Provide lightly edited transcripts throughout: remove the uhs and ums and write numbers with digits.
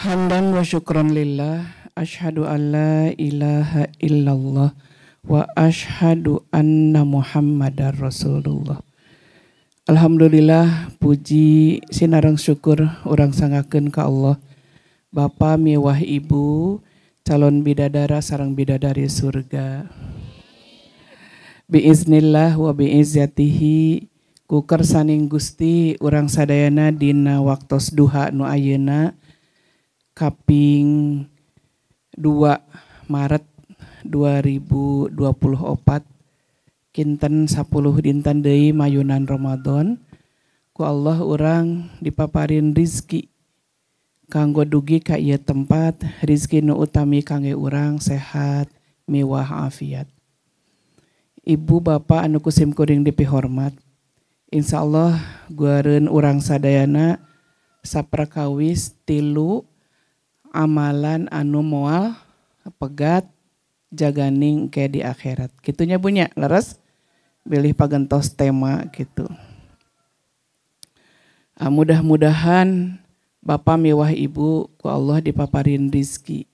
Hamdan wa syukran lillah, ashadu an la ilaha illallah, wa ashadu anna muhammadar rasulullah. Alhamdulillah, puji sinareng syukur urang sangakeun ka Allah. Bapa miwah ibu, calon bidadara sareng bidadari surga. Biiznillah wa biizzatihi, ku kersaning Gusti urang sadayana dina waktos duha nu ayeuna kaping 2 Maret 2024 kinten 10 dinten deui mayunan Ramadan. Ku Allah urang dipaparin rizki kanggo dugi ka ieu tempat, rizki nu utami kangge urang sehat miwah afiat. Ibu bapak anu kusim kuring dipihormat, insyaallah guareun urang sadayana saprakawis 3 amalan anu moal pegat jaganing ke di akhirat. Kitunya punya leres pilih pagentos tema gitu. Mudah-mudahan Bapak miwah Ibu ku Allah dipaparin rizki.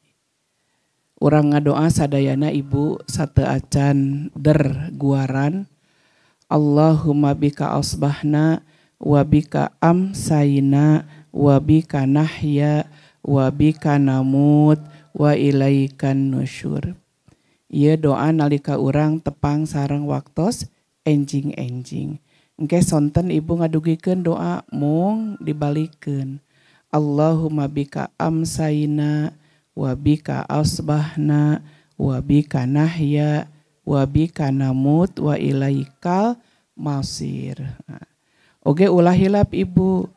Urang ngadoa sadayana Ibu sate acan guaran. Allahumma bika asbahna wa bika amsayna wa bika nahya wa bika namut wa ilaikan nusyur. Ieu doa nalika urang tepang sareng waktos enjing-enjing. Engke sonten ibu ngadugikeun doa mung dibalikeun. Allahumma bika amsayna wa bika asbahna wa bika nahya wa bika namut wa ilaikal masir. Oge ulah hilap ibu,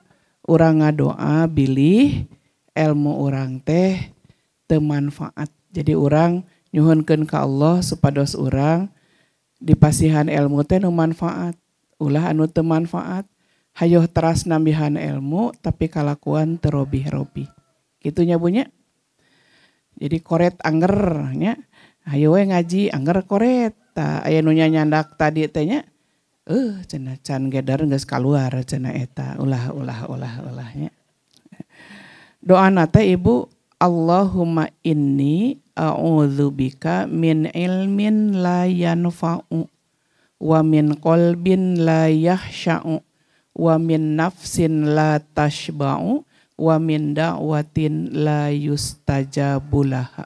urang ngadoa bilih ilmu urang teh teu manfaat. Jadi urang nyuhunkeun ka Allah supados urang dipasihan ilmu teh nu manfaat. Ulah anu teu manfaat, hayoh teras nambihan ilmu tapi kalakuan teu robih-robih. Kitu nya Bu nya. Jadi koret anger nya, hayo we ngaji anger koret. Tah aya nu nyandak tadi teh nya, cenah can gedar geus kaluar cenah eta. Ulah nya. Doana teh Ibu, Allahumma inni a'udzubika min ilmin la yanfa'u wa min qalbin la yahsya'u wa min nafsin la tashba'u wa min da'watin la yustajabu laha.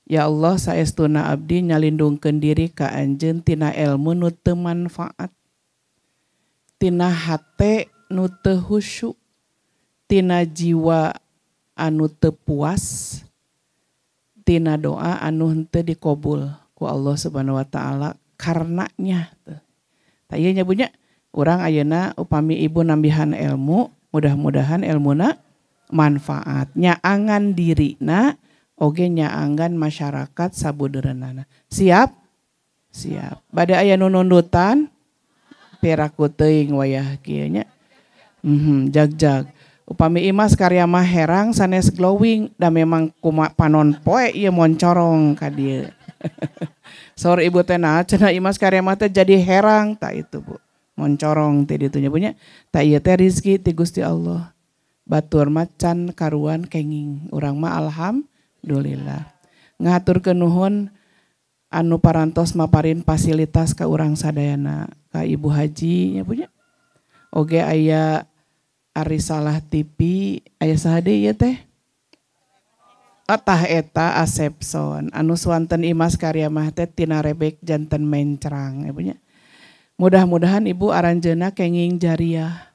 Ya Allah, saestuna abdi nyalindungkeun diri ka anjeun tina ilmu nu teu manfaat, tina hate nu teu husyuk, tina jiwa anu teu puas, tina doa anu henteu dikobul ku Allah Subhanahu wa taala karenanya. Tah ieu nya Bu nya, urang ayeuna upami ibu nambihan ilmu, mudah-mudahan ilmuna manfaat. Nyaangan dirina oge nyaangan masyarakat sabudeureunana. Siap? Siap. Bade aya nu nundutan piraku teuing wayah kieu nya. Jag-jag. Upami imas karya mah herang sanes glowing, da memang panon poe ieu moncorong ka dieu. Sor ibu teh naha cenah imas karya mah teh jadi herang, tak itu Bu. Moncorong teh ditu nya Bu nya. Tah ieu teh rezeki ti Gusti Allah. Batur macan karuan kenging, urang mah alhamdulillah. Ngaturkeun nuhun anu parantos maparin fasilitas ka urang sadayana, ka Ibu Haji nya Bu nya. Oge aya Arisalah TV, aya saha deui ieu teh? Tah eta Asepson, anu swanten imas karya mah teh tina rebek janten mencrang ya Bu nya. Mudah-mudahan Ibu aranjeunna kenging jariah.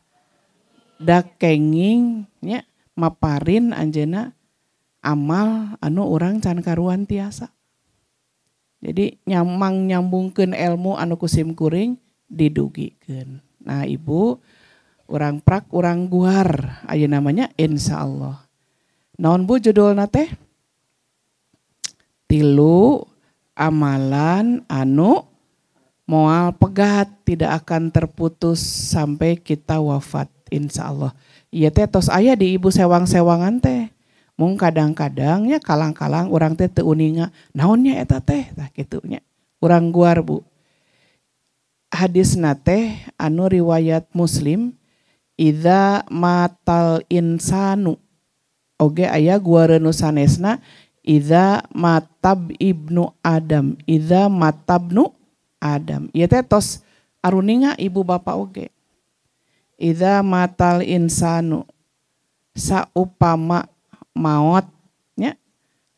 Da kenging nya maparin anjeunna amal anu urang can karuan tiasa. Jadi nyambungkeun ilmu anu kusim kuring didugikeun. Nah Ibu, urang prak urang guar aya namanya insyaallah. Naon Bu judulna teh? 3 amalan anu moal pegat tidak akan terputus sampai kita wafat insyaallah. Ieu teh tos aya di Ibu sewang-sewangan teh. Mung kadang-kadangnya kalang-kalang urang teh teu uninga naonnya eta teh, tah kitu nya. Urang guar Bu. Hadisna teh anu riwayat Muslim, idza matal insanu oge aya guareun nu sanesna idza matab ibnu Adam, idza matabnu Adam. Ieu teh tos aruninga ibu bapak oge. Idza matal insanu saupama maot nya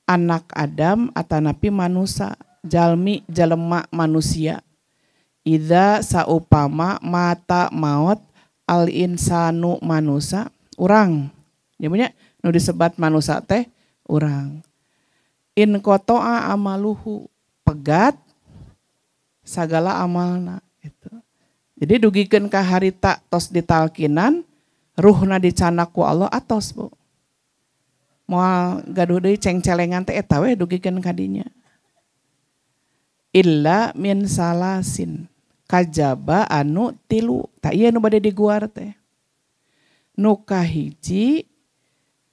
anak Adam atanapi manusia, jalmi jelema manusia. Idza saupama mata maot al insanu manusia urang. Nyebutnya nu disebat manusia teh urang. In kotoa amaluhu pegat sagala amalna gitu. Jadi dugikeun ka harita tos ditalkinan ruhna dicanak ku Allah atos Bu. Moal gaduh deui cengcelengan teh eta we dugikeun ka dinya. Illa min salasin kajaba anu tilu. Ta ieu nu bade diguar teh. Nu kahiji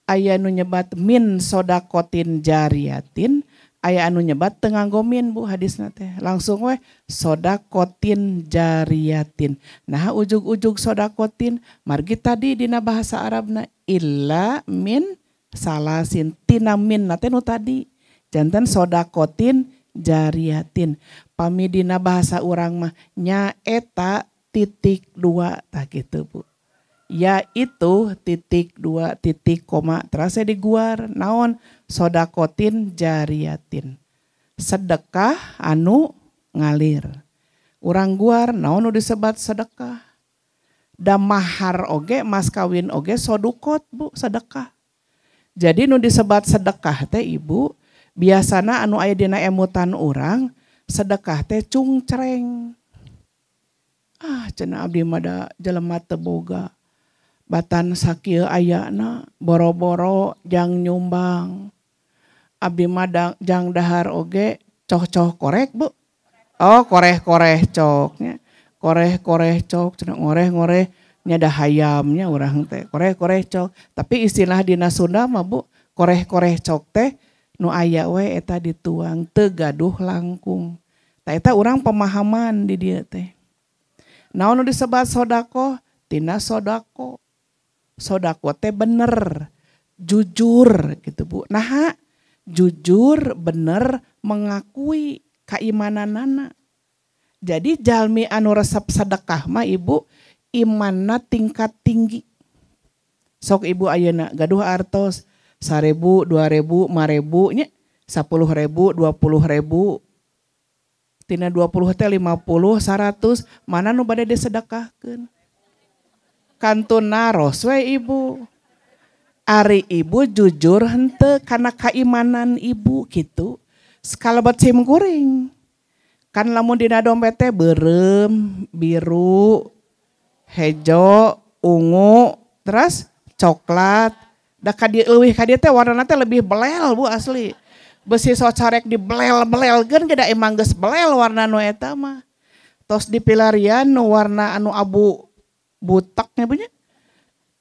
aya nu nyebat min sodakotin jariatin, aya anu nyebat teu nganggo min Bu hadisna teh. Langsung we sodakotin jariatin. Nah ujug-ujug sodakotin margi tadi dina bahasa Arabna illa min salasin, tina min na teh nu tadi. Janten sodakotin jariatin. Pami dina bahasa urang mah nyaeta titik dua tah gitu Bu. Ya itu titik dua titik koma terasa diguar naon sodakotin jariatin sedekah anu ngalir urang guar naon nu disebat sedekah da mahar oge mas kawin oge sodukot Bu sedekah. Jadi nu disebat sedekah teh ibu biasana anu aya dina emutan urang sedekah teh cungcreng. Cenah abdi mah da jelema teu boga batan sakieu ayana boro-boro jang nyumbang. Abdi mah jang dahar oge coh-coh korek Bu. Oh koreh-koreh coknya. Koreh-koreh cok cenah ngoreh-ngoreh nya da hayamnya urang teh. Koreh-koreh cok. Tapi istilah dina Sunda mah Bu, koreh-koreh cok teh nu aya we eta dituang teu gaduh langkung. Tah eta urang pemahaman di dieu teh. Naon nu disebat sodako? Tina sodako. Sodako teh bener, jujur gitu Bu. Nah jujur bener mengakui keimananana. Jadi jalmi anu resep sedekah mah ibu imanna tingkat tinggi. Sok ibu ayeuna gaduh artos 1.000, 2.000, 5.000 nya 10.000, 20.000. Tina 20 teh 50, 100 mana nu bade disedekahkeun. Kantuna ros we ibu. Ari ibu jujur henteu karena keimanan ibu gitu. Sekalebat sim kuring. Kan lamun dina dompet teh beureum, biru, hejo, ungu, terus coklat. Da ka dieu leuwih ka dieu teh warnana teh lebih belel Bu asli. Besi socarek di belel-belelkeun ge da emang geus belel warna nu eta mah. Tos dipilarian nu warna anu abu butaknya punya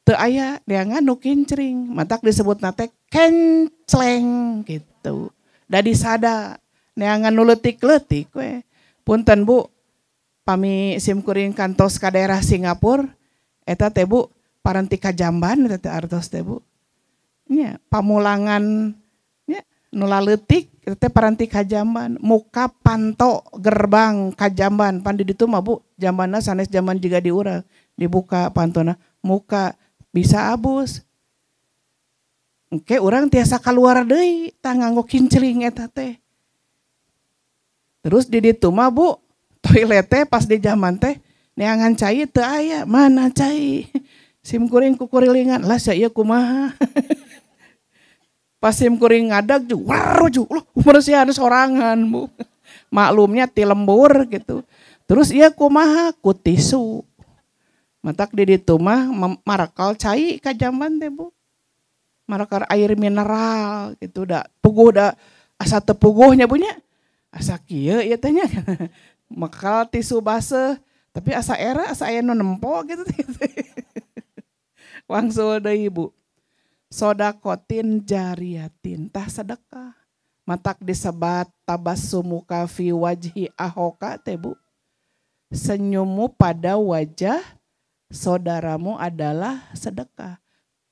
teu aya deangan nu kincring matak disebutna teh kencleng gitu da disada neangan nu leutik-leutik we punten Bu pami sim kuring kantos ka daerah Singapura eta teh Bu paranti ka jamban eta teh artos teh Bu nya pamulangan nya nu laleutik eta teh paranti ka jamban muka panto gerbang ka jamban pan di ditu mah Bu jambanna sanes zaman jiga di urang dibuka pantona muka bisa abus. Engke urang tiasa keluar deui tah nganggo kincling eta teh. Terus di ditu mah Bu toilet teh pas di zaman teh neangan cai teu aya mana cai. Sim kuring kukurilingan lah sia ieu kumaha. Pas sim kuring ngadag ju waruju loh bersihan sorangan Bu. Maklumnya ti lembur gitu. Terus ieu kumaha ku tisu. Matak di ditu mah marakal cai ka jamban teh Bu. Marakal air mineral gitu da puguh da asa teu puguhnya Bu nya. Asa kieu ieu teh nya. Makal tisu baseuh tapi asa era asa aya nu nempo gitu. Wangsul deui Bu. Sodakotin jariatin tah sedekah. Matak disebat tabassumuka fi wajhi ahoka teh Bu. Senyummu pada wajah saudaramu adalah sedekah.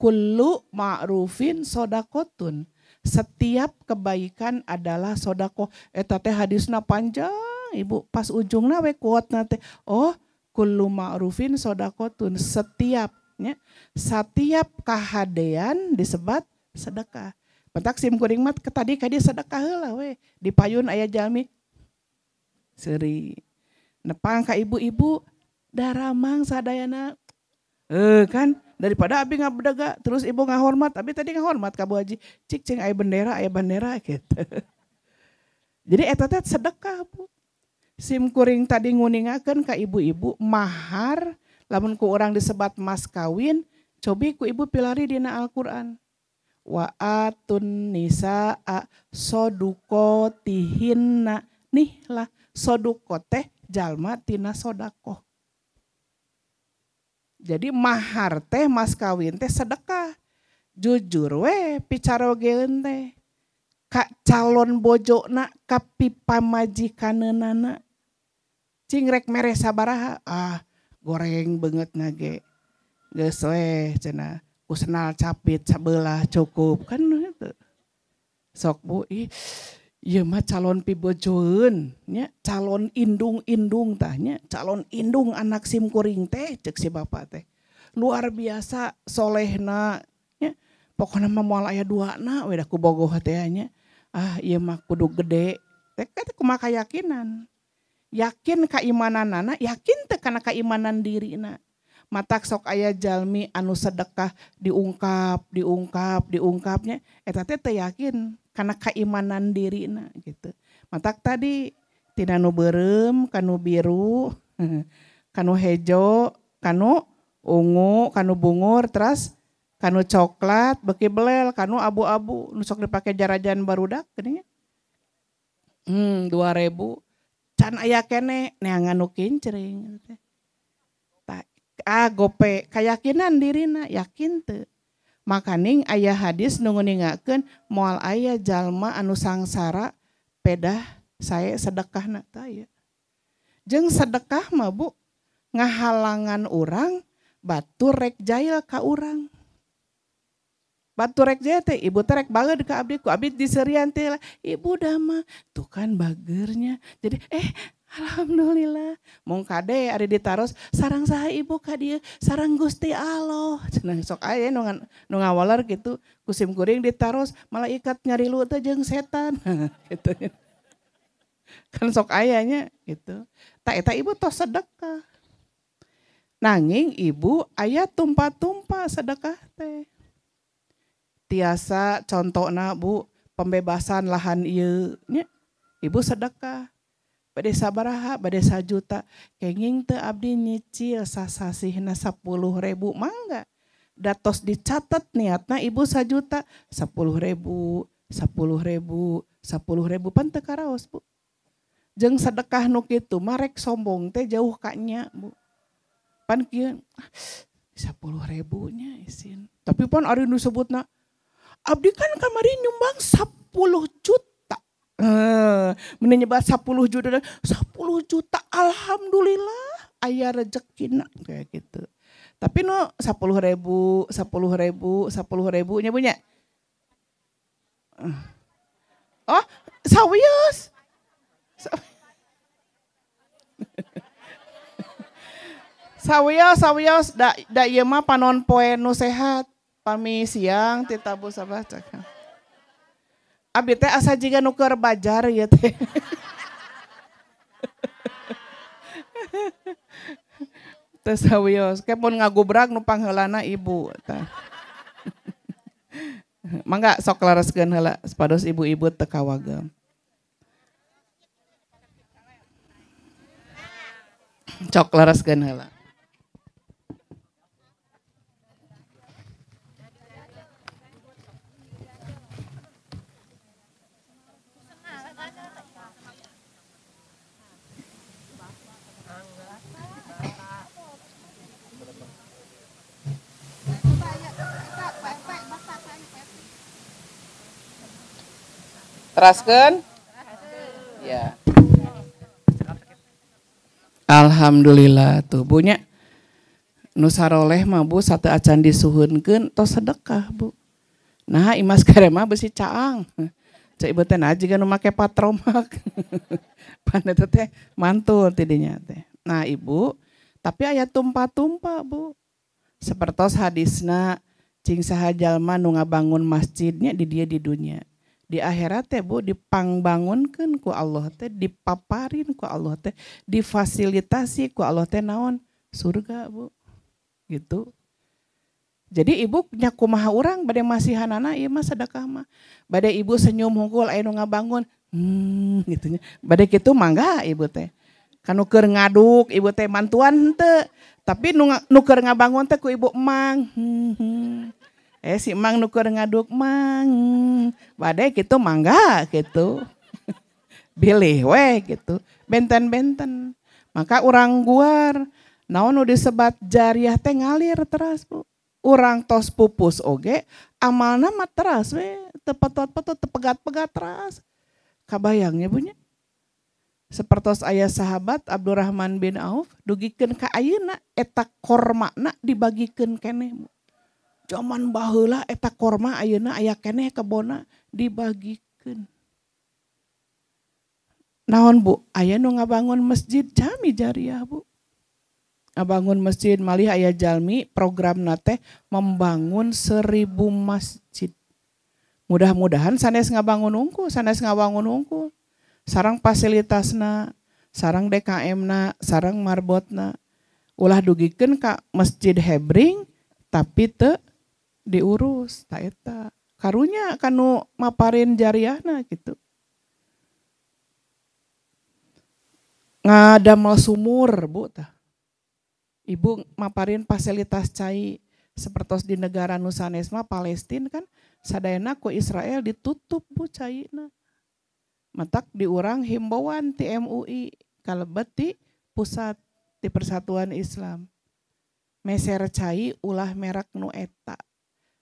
kullu ma'rufin sodakotun. Setiap kebaikan adalah sodako. Eta teh hadisna panjang ibu, pas ujungna we kuatna teh. Oh, kullu ma'rufin sodakotun. Setiapnya, setiap kahadean disebut sedekah. Pentak sim kuring mat tadi kadi sedekah heula we. Di payun aya jalmi seuri. Nepang ka ibu-ibu daramang sadayana. Kan daripada abi ngabdaga terus ibu ngahormat, abi tadi ngahormat ka Bu Haji. Cik cing aya bendera gitu. Jadi eta teh sedekah Bu. Sim kuring tadi nguningakeun ka ibu-ibu mahar lamun ku urang disebat mas kawin, cobi ku ibu pilari dina Al-Qur'an. Wa atun nisaa sodukotihinna. Nih lah sodukot teh jalma tina sodakoh. Jadi mahar teh mas kawin teh sedekah. Jujur we picarogeun teh. Ka calon bojona ka pipamajikanana. Cing rek mere sabaraha. Goreng banget nage. Geus we cenah. Kusenal capit sabelah cukup kan itu. Sok Bu ieu mah calon pibojoeun nya, calon indung-indung tanya, calon indung anak sim kuring teh cek si bapak teh. Luar biasa solehna nya. Pokona mah moal aya duana we da ku bogoh teh nya. Ieu mah kudu gede. Teh kumaha keyakinan. Yakin keimananana, yakin teh kana keimanan dirina. Matak sok aya jalmi anu sedekah diungkapnya eta teh teu yakin karena keimanan dirina gitu. Matak tadi tina nu beureum, kanu biru, kanu hejo, kanu ungu, kanu bungur, terus kanu coklat, beki belel, kanu abu-abu, nu sok dipake jarajan barudak geuning. 2.000. Can aya keneh neangan nu kincring teh. Gope keyakinan dirina yakin teu. Makaning aya hadis nu nguningakeun moal aya jalma anu sangsara pedah sae sedekahna tah aya. Jeung sedekah mah Bu ngahalangan urang batur rek jail ka urang. Batur rek jail teh ibu teh rek bageud ka abdi ku abdi diserian teh ibu dah mah tuh kan bageurnya. Jadi alhamdulillah, mung kade ari ditaros sarang saha ibu ka dieu, sarang Gusti Allah. Cenah sok aya nu ngawaler kitu, kusim kuring ditaros malaikat nyarilu teh jeung setan. Gitu. Kan sok aya nya gitu. Ta eta ibu tos sedekah. Nanging ibu aya tumpah-tumpah sedekah teh. Tiasa contona Bu pembebasan lahan ieu nya. Ibu sedekah. Bade sabaraha, bade 1 juta. Kenging teu abdi nyicil sasasihna 10.000 mangga. Datos dicatat niatna ibu 1 juta, 10.000, 10.000 pan teu karaos Bu. Jeung sedekah nu kitu mah rek sombong teh jauh ka nya Bu. Pan kieu 10.000 nya isin. Tapi pan ari nu sebutna abdi kan kamari nyumbang 10 juta. Menyebar 10 juta, 10 juta alhamdulillah aya rezekina kayak gitu. Tapi no 10.000 nya punya. Oh, sawios. Sawios da ieu mah panon poe nu sehat. Pami siang ti tabu sabah cak. Abi teh asa jiga nu keur bajar ieu teh. Teh sawios, kepun ngagubrak nu pangheulana ibu tah. Mangga sok lareskeun heula sapados ibu-ibu teu kawagem. Cok lareskeun heula. Teraskeun? Ya. Alhamdulillah tuh bunya. Nu saroleh mah Bu sate acan disuhunkeun tos sedekah Bu. Nah imas kare mah besi caang. Cek ibu teh nah jiga nu make patromak. Pan eta teh mantul tidinya teh. Nah Ibu, tapi aya tumpa-tumpa Bu. Sapertos hadisna cing saha jalma nu ngabangun masjidnya di dia di dunia. Di akhirat teh Bu dipangbangunkeun ku Allah teh, dipaparin ku Allah teh, difasilitasi ku Allah teh naon? Surga Bu. Gitu. Jadi ibu nya kumaha urang bade masihanana ieu mah sedekah mah. Bade ibu senyum hungkul aya nu ngabangun. Gitu nya. Bade kitu mangga ibu teh. Kanu keur ngaduk ibu teh mantuan henteu. Tapi nu keur ngabangun teh ku ibu emang. Si emang nu keur ngaduk mang. Bade kitu mangga gitu. Bilih we gitu. Benten-benten. Maka urang guar naon nu disebat jariah teh ngalir teras Bu. Urang tos pupus oge amalna mah teras we teu petot-petot teu pegat-pegat teras. Kabayangnya punya. Sapertos aya sahabat Abdurrahman bin Auf dugikeun ka ayeuna eta kormana dibagikeun keneh. Zaman baheula eta korma ayeuna aya keneh kebona dibagikeun. Naon Bu? Aya nu ngabangun masjid jami jariah Bu. Ngabangun masjid malih aya jalmi program nate membangun 1000 masjid. Mudah-mudahan sanes ngabangun unggul, sarang fasilitasna, sarang DKM-na, sarang marbotna. Ulah dugikeun ka masjid hebring tapi teu diurus ta eta. Karunya kanu maparin jariahna gitu. Ngadamel sumur Bu tah. Ibu maparin fasilitas cai sepertos di negara Nusanesma Palestina kan sadayana ku Israel ditutup Bu caina. Matak diurang himbauan ti MUI kalebet ti pusat di Persatuan Islam. Meser cai ulah merak nu eta.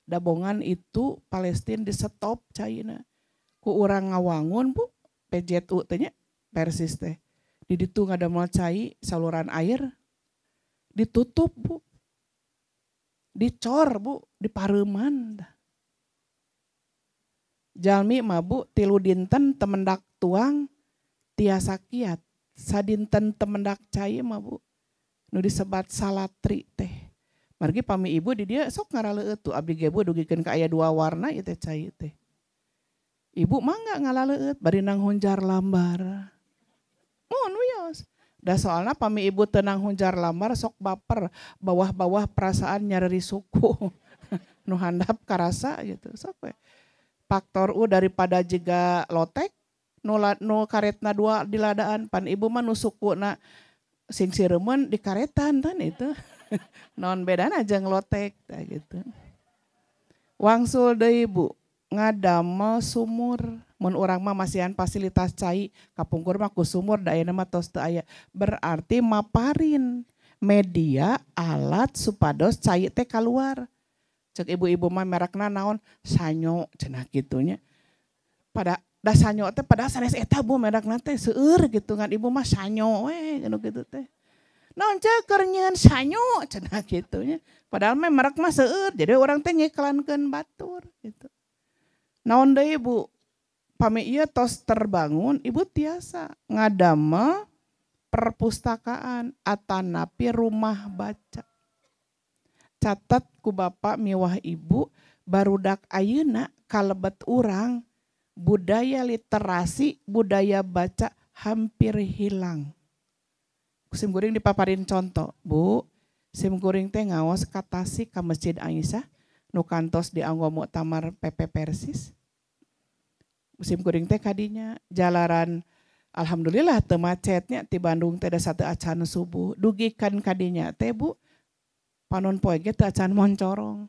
Dabongan itu Palestina di stop caina. Ku urang ngawangun Bu PJU teh nya Persis teh. Di ditu ngadamel cai saluran air ditutup Bu, dicor Bu, dipareuman. Jalmi mah Bu 3 dinten temendak tuang tiasa kiat. Sadinten temendak cai mah Bu, nu disebat salatri teh. Margi pami ibu di dia sok ngaraleueut tuh abdi ge Bu dugikeun ka aya 2 warna ieu teh cai teh. Ibu mangga ngalaleueut bari nang hunjar lambar. Mun wios. Da soalna pami ibu tenang hunjar lamar sok baper bawah-bawah perasaan nyari suku nu handap karasa gitu sok we. Faktor U daripada jiga lotek nu karetna 2 di ladaan pan ibu mah nu sukuna sing sireumeuan di karetan kan itu. Non bedana jeung lotek tah gitu. Wangsul deui Bu ngadamel sumur. Mun urang mah masihan fasilitas cai, kapungkur mah ku sumur da ayeuna mah tos teu aya. Berarti maparin media alat supados cai teh kaluar. Cek ibu-ibu mah merekna naon? Sanyo cenah kitunya. Pada da sanyo teh padahal sanes eta Bu merekna teh seueur gitu kan ibu mah sanyo we anu kitu teh. Naon cek keur nyieun sanyo cenah kitunya. Padahal mah merek mah seueur jadi urang teh ngiklankeun batur gitu. Naon deui Bu? Pami ieu tos terbangun, ibu tiasa ngadamel perpustakaan atanapi rumah baca. Catat ku Bapak miwah Ibu, barudak ayeuna kalebet urang budaya literasi, budaya baca hampir hilang. Sim kuring dipaparin contoh, Bu. Sim kuring teh ngaos katasi ka Masjid Aisyah nu kantos di Anggo Muktamar PP Persis. Musim kuring teh kadinya jalaran alhamdulillah teu macetnya ti Bandung teh da satu acan subuh dugikan kadinya teh Bu panon poe ge teu acan moncorong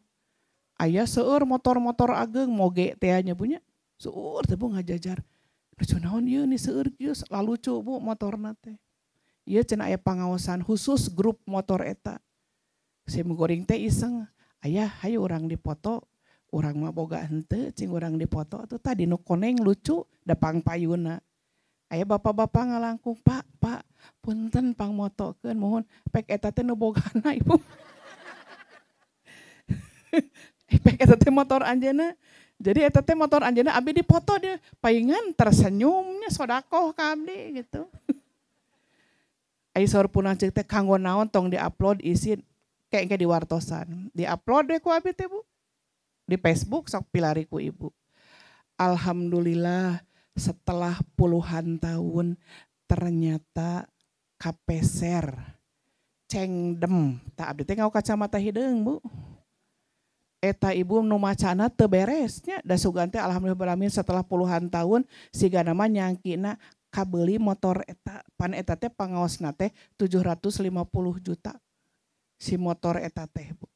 aya seueur motor-motor ageng moge teh nya Bu nya seueur teh Bu ngajajar lucu naon ieu nih seueur kieu lalucu Bu motorna teh ieu cenah aya pangaosan khusus grup motor eta sim kuring teh iseng aya hayu urang dipoto urang mah boga henteu cing urang dipoto atuh tadi nu koneng lucu da pangpayuna. Aya bapak-bapak ngalangkung, "Pak, punten pangmotokeun mohon pek eta teh nu bogana Ibu." Ipek eta teh motor anjeunna. Jadi eta teh motor anjeunna abdi dipoto dia paingan tersenyumnya sodakoh ka abdi gitu. Ai saur punah ceuk teh kanggo naon tong di-upload isi kayak di wartosan. Di-upload deh ku abdi teh Bu. Di Facebook sok pilari ku ibu. Alhamdulillah setelah puluhan tahun ternyata kapeser cengdem. Tak abdi teh ngau kacamata hideung Bu. Eta ibu nu macana teu beresnya da sugan teh alhamdulillah setelah puluhan tahun siga nama nyangkina kabeli motor eta pan eta teh pangaosna teh 750 juta si motor eta teh Bu.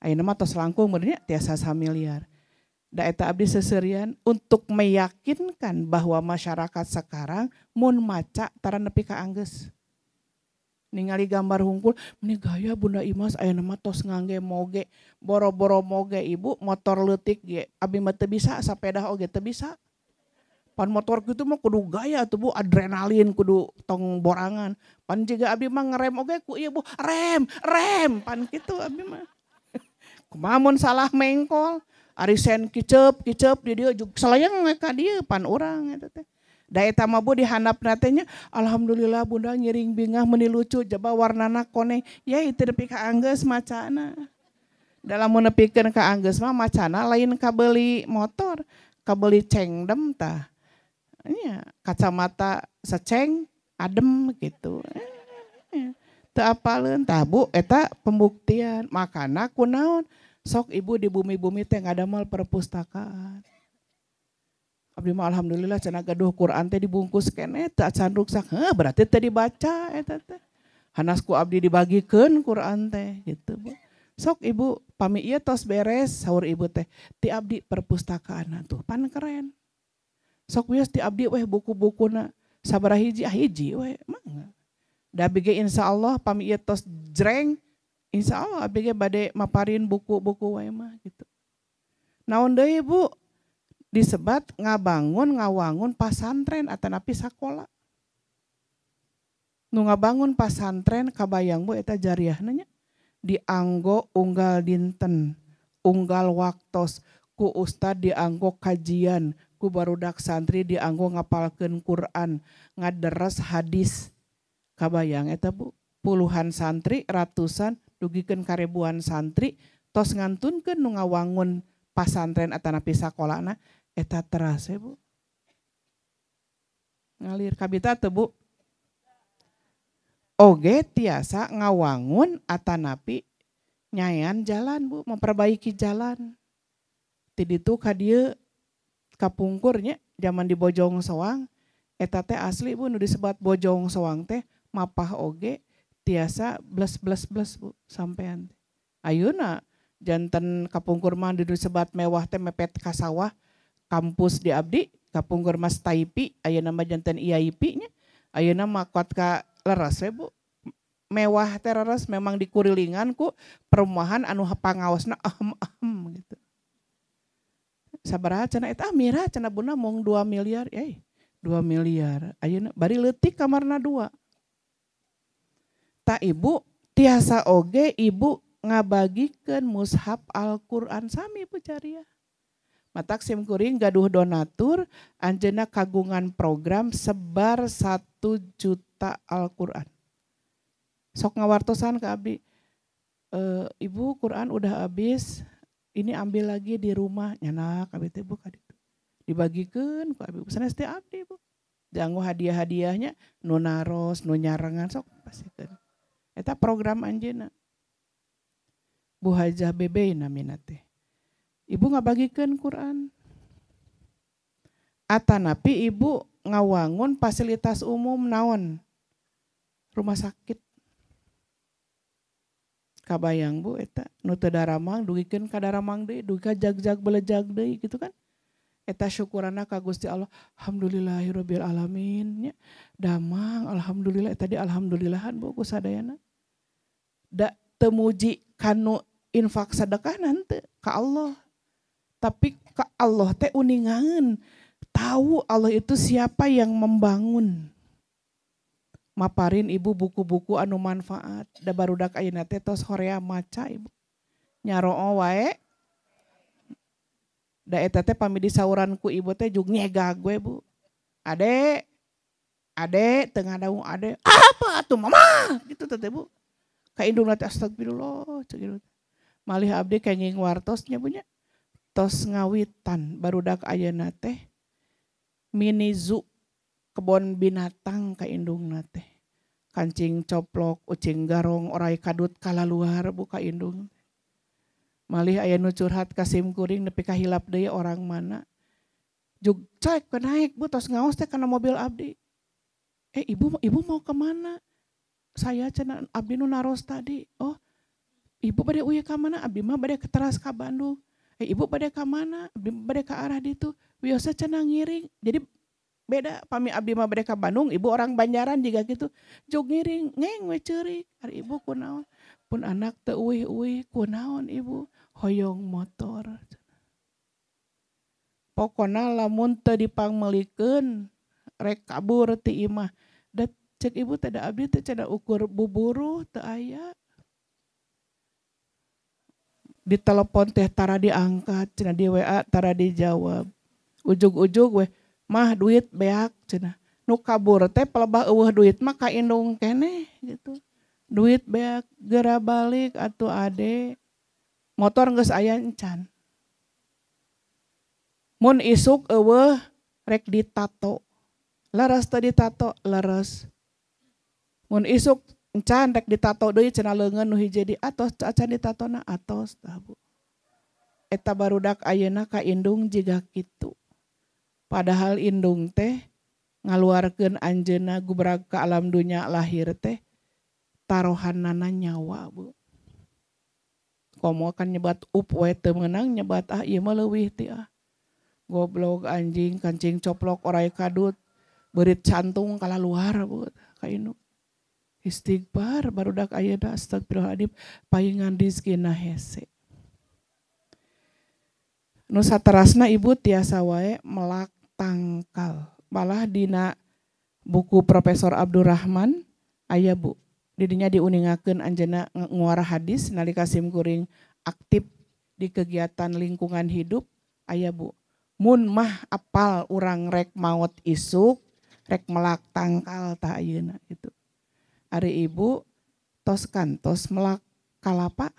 Ayeuna mah tos langkung benernya tiasa 1 miliar. Da eta abdi seserian untuk meyakinkan bahwa masyarakat sekarang mun maca tara nepi ka anggeus. Ningali gambar hungkul, ini gaya Bunda Imas ayeuna mah tos ngangge moge, boro-boro moge ibu motor leutik ge, abi mah teu bisa sapeda oge teu bisa. Pan motor kitu mah kudu gaya tuh Bu, adrenalin kudu tong borangan. Pan jiga abi mah ngerem oge ku ieu Bu, rem, pan kitu abi mah. Kumaha mun salah mengkol, ari sen kicep di dieu jug salayang ka dieu pan urang eta teh. Da eta mah Bu dihandapna teh nya alhamdulillah Bunda ngiring bingah meuni lucu jaba warnana koneng ya itu nepi ka anggeus macana. Dalam mun nepikeun ka anggeus mah macana lain kabeli motor, kabeli cengdem tah. Nya kacamata seceng adem gitu. Teu apaleun tah Bu eta pembuktian. Makana kunaon sok ibu di bumi-bumi teh ngadamel perpustakaan. Abdi mah alhamdulillah cenah gaduh Quran teh dibungkus keneh teu acan ruksak. Berarti teu dibaca eta teh. Hanas ku abdi dibagikeun Quran teh gitu Bu. Sok ibu pami ieu tos beres saur ibu teh. Ti abdi perpustakaan tuh pan keren. Sok wios ti abdi weh buku-bukuna sabaraha hiji hiji weh mangga. Da abdi ge insyaallah pami ieu tos jreng insyaallah abdi ge bade maparin buku-buku wae mah gitu. Naon deui Bu? Disebat ngawangun pasantren atanapi sakola. Nu ngabangun pasantren kabayang Bu eta jariahna nya dianggo unggal dinten, unggal waktos, ku ustad dianggo kajian, ku barudak santri dianggo ngapalkeun Quran, ngaderes hadis. Kabayang eta Bu, puluhan santri, ratusan, dugikeun karebuan santri tos ngantunkeun nu ngawangun pasantren atanapi sakolana. Eta terase Bu. Ngalir kabita teu Bu. Oge tiasa ngawangun atanapi nyayan jalan Bu, memperbaiki jalan. Ti ditu ka dieu kapungkurnya zaman di Bojong Soang eta teh asli Bu nu disebat Bojong Soang teh mapah oge tiasa bles Bu sampean. Ayeuna janten kapungkur mah disebat mewah teh mepet ka sawah. Kampus di abdi kapungkur mas Taipi ayeuna mah janten IAIP nya ayeuna mah kuat ka leres we Bu mewah teh leres memang dikurilingan ku perumahan anu pangaosna gitu sabaraha cenah eta mira cenah Bunda mung 2 miliar 2 miliar ayeuna bari leutik kamarna 2 ta ibu tiasa oge ibu ngabagikeun mushaf Al-Qur'an sami Bu jariah. Matak sim kuring gaduh donatur, anjeunna kagungan program sebar 1 juta Al-Qur'an. Sok ngawartosan ke abdi, Ibu Quran udah habis, ini ambil lagi di rumah, nyanak abdi teh Bu kaditu. Dibagikeun ku abdi, sanes teh abdi Bu. Dianggo hadiah-hadiahnya nu naros, nu nyarengan sok pasikeun. Eta program anjeunna. Bu Hajah Bebe namina teh. Ibu ngabagikeun Quran. Atanapi ibu ngawangun fasilitas umum naon? Rumah sakit. Kabayang Bu eta nu teu daramang dugikeun ka daramang deui, dugi ka jag-jag belejag deui gitu kan. Eta syukuranna ka Gusti Allah. Alhamdulillahirabbil alamin nya. Damang alhamdulillah eta di alhamdulillahan Bu ku sadayana. Da teu muji kanu infak sedekah nanti ka Allah. Tapi ka Allah teh uningangeun. Tahu Allah itu siapa yang membangun. Maparin ibu buku-buku anu manfaat. Da barudak ayeuna teh tos horea maca ibu. nyaroo wae da eta teh pami disauran ku ibu teh jug nyega gue Bu. Ade tengah daung ade apa tuh mama gitu teh Bu. Ka indung teh astagfirullah cek gitu. Malih abdi kenging wartosnya punya tos ngawitan barudak ayeuna teh mini zoo kebon binatang ka indungna teh. Kancing coplok, ucing garong, orai kadut kalaluar buka indung. Malih aya nu curhat ka simkuring nepi ka hilap deui orang mana. Jug cek naik Bu tos ngaos teh kana mobil abdi. Ibu mau kemana? Saya cenah abdi nu naros tadi. Oh ibu bade uye ka mana? Abdi mah bade ke teras ka Bandung. Ibu bade ka mana? Abdi bade ka arah ditu. Biasa cenah ngiring. Jadi beda pami abdi mah bade ka Bandung, ibu orang Banjaran juga gitu. Jog ngiring, ngeng we ceurik. Ari ibu kunaon? Pun anak teu uih-uih kunaon ibu? Hoyong motor. Pokona lamun teu dipangmelikeun rek kabur ti imah. Da cek ibu teh da abdi teh cenah ukur buburu teu aya. Di telepon teh tara diangkat, cenah di WA tara dijawab. Ujug-ujug we mah duit beak cenah. Nu kabur teh pelebah eueuh duit mah ka indung keneh gitu. Duit beak geura balik atuh ade. Motor geus aya encan. Mun isuk eueuh rek ditato. Leres teu ditato, leres. Mun isuk encan rek ditato deui cenah leungeun nu hiji di atos acan ditatona atos tah Bu. Eta barudak ayeuna ka indung jiga kitu. Padahal indung teh ngaluarkeun anjeunna gubrag ka alam dunya lahir teh tarohannana nyawa Bu. Komo kan nyebat up we teu meunang nyebat ieu mah leuwih ti Goblok anjing kancing coplok orai kadut beurit cantung kalaluar Bu ka indung. Istighfar barudak ayeuna astagfirullahaladzim paingan rizkina hese. Nu saterasna ibu tiasa wae melak tangkal. Malah dina buku Profesor Abdurrahman aya Bu. Didinya diuningakeun anjeunna nguara hadis nalika simkuring aktif di kegiatan lingkungan hidup aya Bu. Mun mah apal urang rek maot isuk rek melak tangkal tah ayeuna gitu. Ari ibu tos kantos melak kalapa.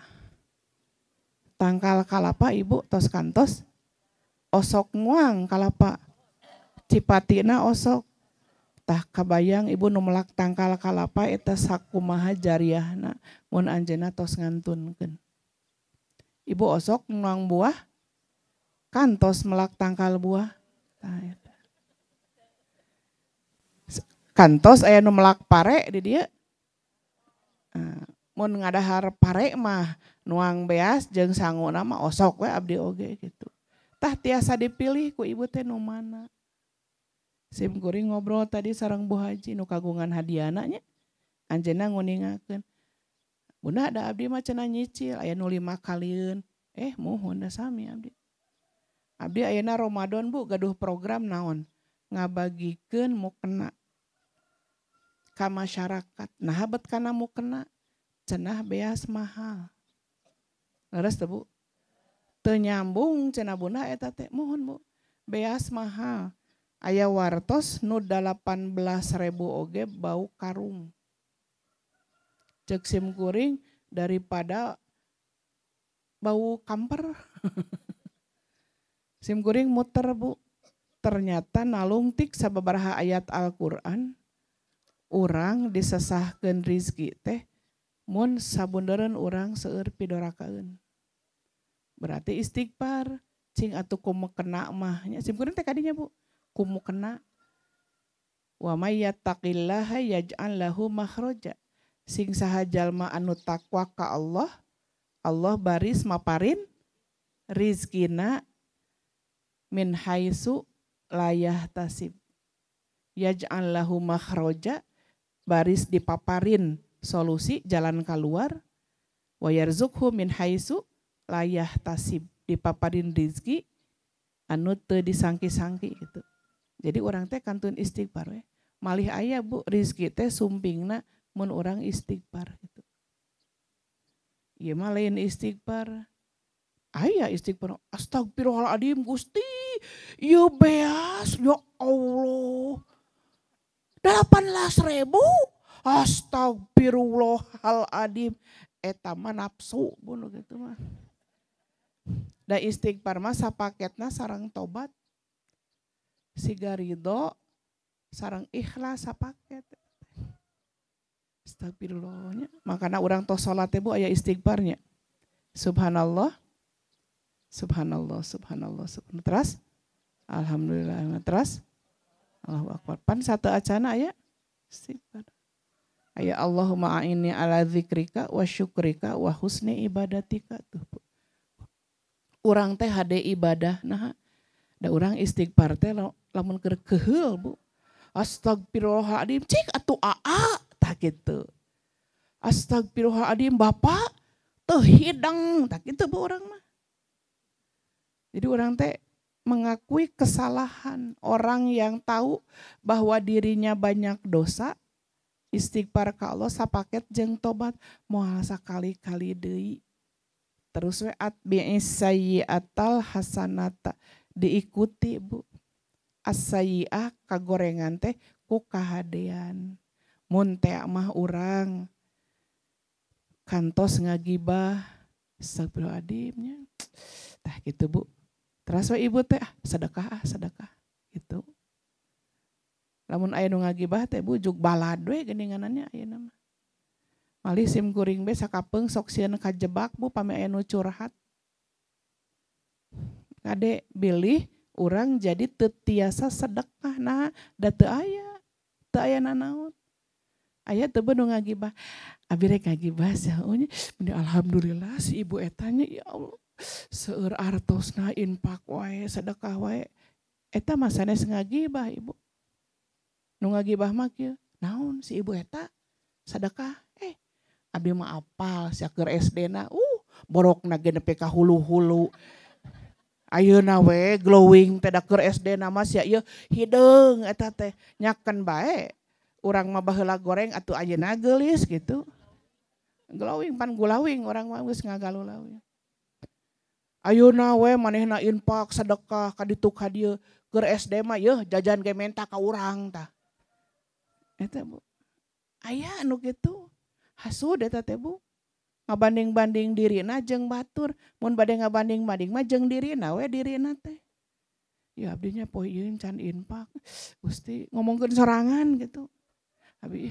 Tangkal kalapa ibu tos kantos. Osok muang kalapa. Cipatina osok. Tah kabayang ibu nu melak tangkal kalapa eta sakumaha jariahna mun anjeunna tos ngantunkeun. Ibu osok nuang buah kantos melak tangkal buah. Tah eta. Kantos aya nu melak pare di dieu. Mun ngadahar pare mah nuang beas jeung sanguna mah osok we abdi oge gitu. Tah tiasa dipilih ku ibu teh nu mana. Simkuring ngobrol tadi sareng Bu Haji nu kagungan hadiahna nya. Anjeunna nguningakeun. Bunda da abdi mah cenah nyicil aya nu 5 kalieun. Muhun da sami abdi. Abdi ayeuna Ramadan Bu gaduh program naon? Ngabagikeun mukena ka masyarakat. Nah bet kana mukena cenah beas mahal. Leres teu Bu? Teu nyambung cenah Bunda eta teh mohon Bu. Beas mahal. Aya wartos nu 18.000 oge bau karung. Cek simkuring daripada bau kamper. Simkuring muter Bu. Ternyata nalungtik sababaraha ayat Al-Qur'an urang disesahkeun rizki teh mun sabundereun urang seueur pidorakaeun. Berarti istighfar cing atuh kumukena mah nya simkuring teh kadinya Bu. Kumukena wa may yattaqillaha yaj'al lahu makhraja. Sing saha jalma anu takwa ka Allah, Allah baris maparin rizkina min haitsu la yahtasib. Yaj'al lahu makhraja baris dipaparin solusi jalan keluar. Wa yarzuqhu min haitsu la yahtasib. Dipaparin rizki anu teu disangki-sangki gitu. Jadi orang teh kantun istighfar we. Malih aya Bu rizki teh sumpingna mun urang istighfar gitu. Ieu mah lain istighfar Aya istighfar. Astagfirullahaladzim Gusti. Ya beas. Ya Allah. 18.000. Astagfirullahaladzim. Eta mah nafsu. Bunuh gitu mah. Da istighfar mah sapaketna sareng tobat. Siga ridho sareng ikhlas sapaket. Astagfirullahnya. Makanya orang tos salat Bu aya istighfarnya. Subhanallah. Subhanallah, subhanallah, subhanallah. Terus, alhamdulillah. Terus, Allahu Akbar. Pan satu acana aya istighfar. Aya Allahumma a'inni ala dzikrika wa syukrika wa husni ibadatika tuh. Urang teh hade ibadah nah da urang istighfar teh lamun keur keheul Bu. Astagfirullahaladzim cik atuh aa tah kitu. Astagfirullahaladzim Bapak teu hidang tah kitu Bu urang mah. Jadi orang teh mengakui kesalahan. Orang yang tahu bahwa dirinya banyak dosa, istighfar ka Allah sapaket jeung tobat moal sakali-kali deui. Terus we atbi'is sayyi'atal hasanata diikuti Bu. As-sayyi'ah kagorengan teh ku kahadean. Mun teh mah urang kantos ngagibah astagfirullahaladzim nya. Tah gitu Bu. Terus we ibu teh sedekah gitu. Lamun aya nu ngagibah teh Bu jug balad we geuninganannya ayeuna mah. Malih sim kuring be sakapeung sok sieun kajebak Bu pami aya nu curhat. Kade bilih urang jadi teu tiasa sedekah nah da teu aya nanaon. Aya teu nu ngagibah. Abi rek ngagibah saeunya. Alhamdulillah si ibu etanya ya Allah. Seueur artosna infak wae sedekah wae eta mah sanes ngagibah ibu nu ngagibah mah kieu naon si ibu eta sedekah abi mah apal sia keur SD na borokna ge nepi ka hulu-hulu ayeuna we glowing teh da keur SD na mah sia ieu hideung eta teh nyakeun bae urang mah baheula goreng atuh ayeuna geulis gitu glowing pan gulawing urang mah geus ngagalulawing. Ayeuna we manehna infak sedekah ka ditu ka dieu keur SD mah yeuh jajan ge menta ka urang tah. Eta Bu. Aya anu kitu. Hasud eta teh Bu. Ngabanding-banding dirina jeung batur, mun bade ngabanding-banding mah jeung dirina we dirina teh. Ya abdinya poe ieu can infak. Gusti ngomongkeun sorangan gitu. Abi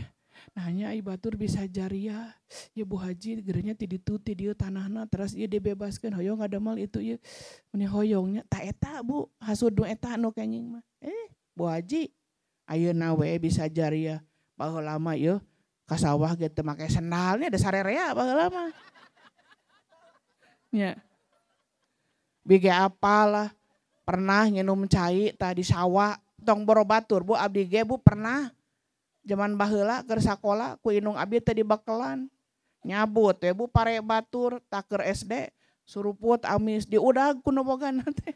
nanya ai batur bisa jariah. Ya Bu Haji gerenya ti ditu ti dieu tanahna terus ieu dibebaskeun hoyong ngadamel itu ieu. Mun hoyongnya ta eta Bu, hasud nu eta anu kenging mah. Bu Haji ayeuna we bisa jariah. Baheula mah ieu ka sawah ge teu make sendalnya da sarerea baheula mah. Nya. Bige apalah pernah nginum cai tah di sawah tong borobatur Bu abdi ge Bu pernah. Zaman baheula keur sakola ku indung abdi teh dibakelan. Nyabut ya Bu pare batur tak keur SD suruput amis diudag ku nu bogana teh.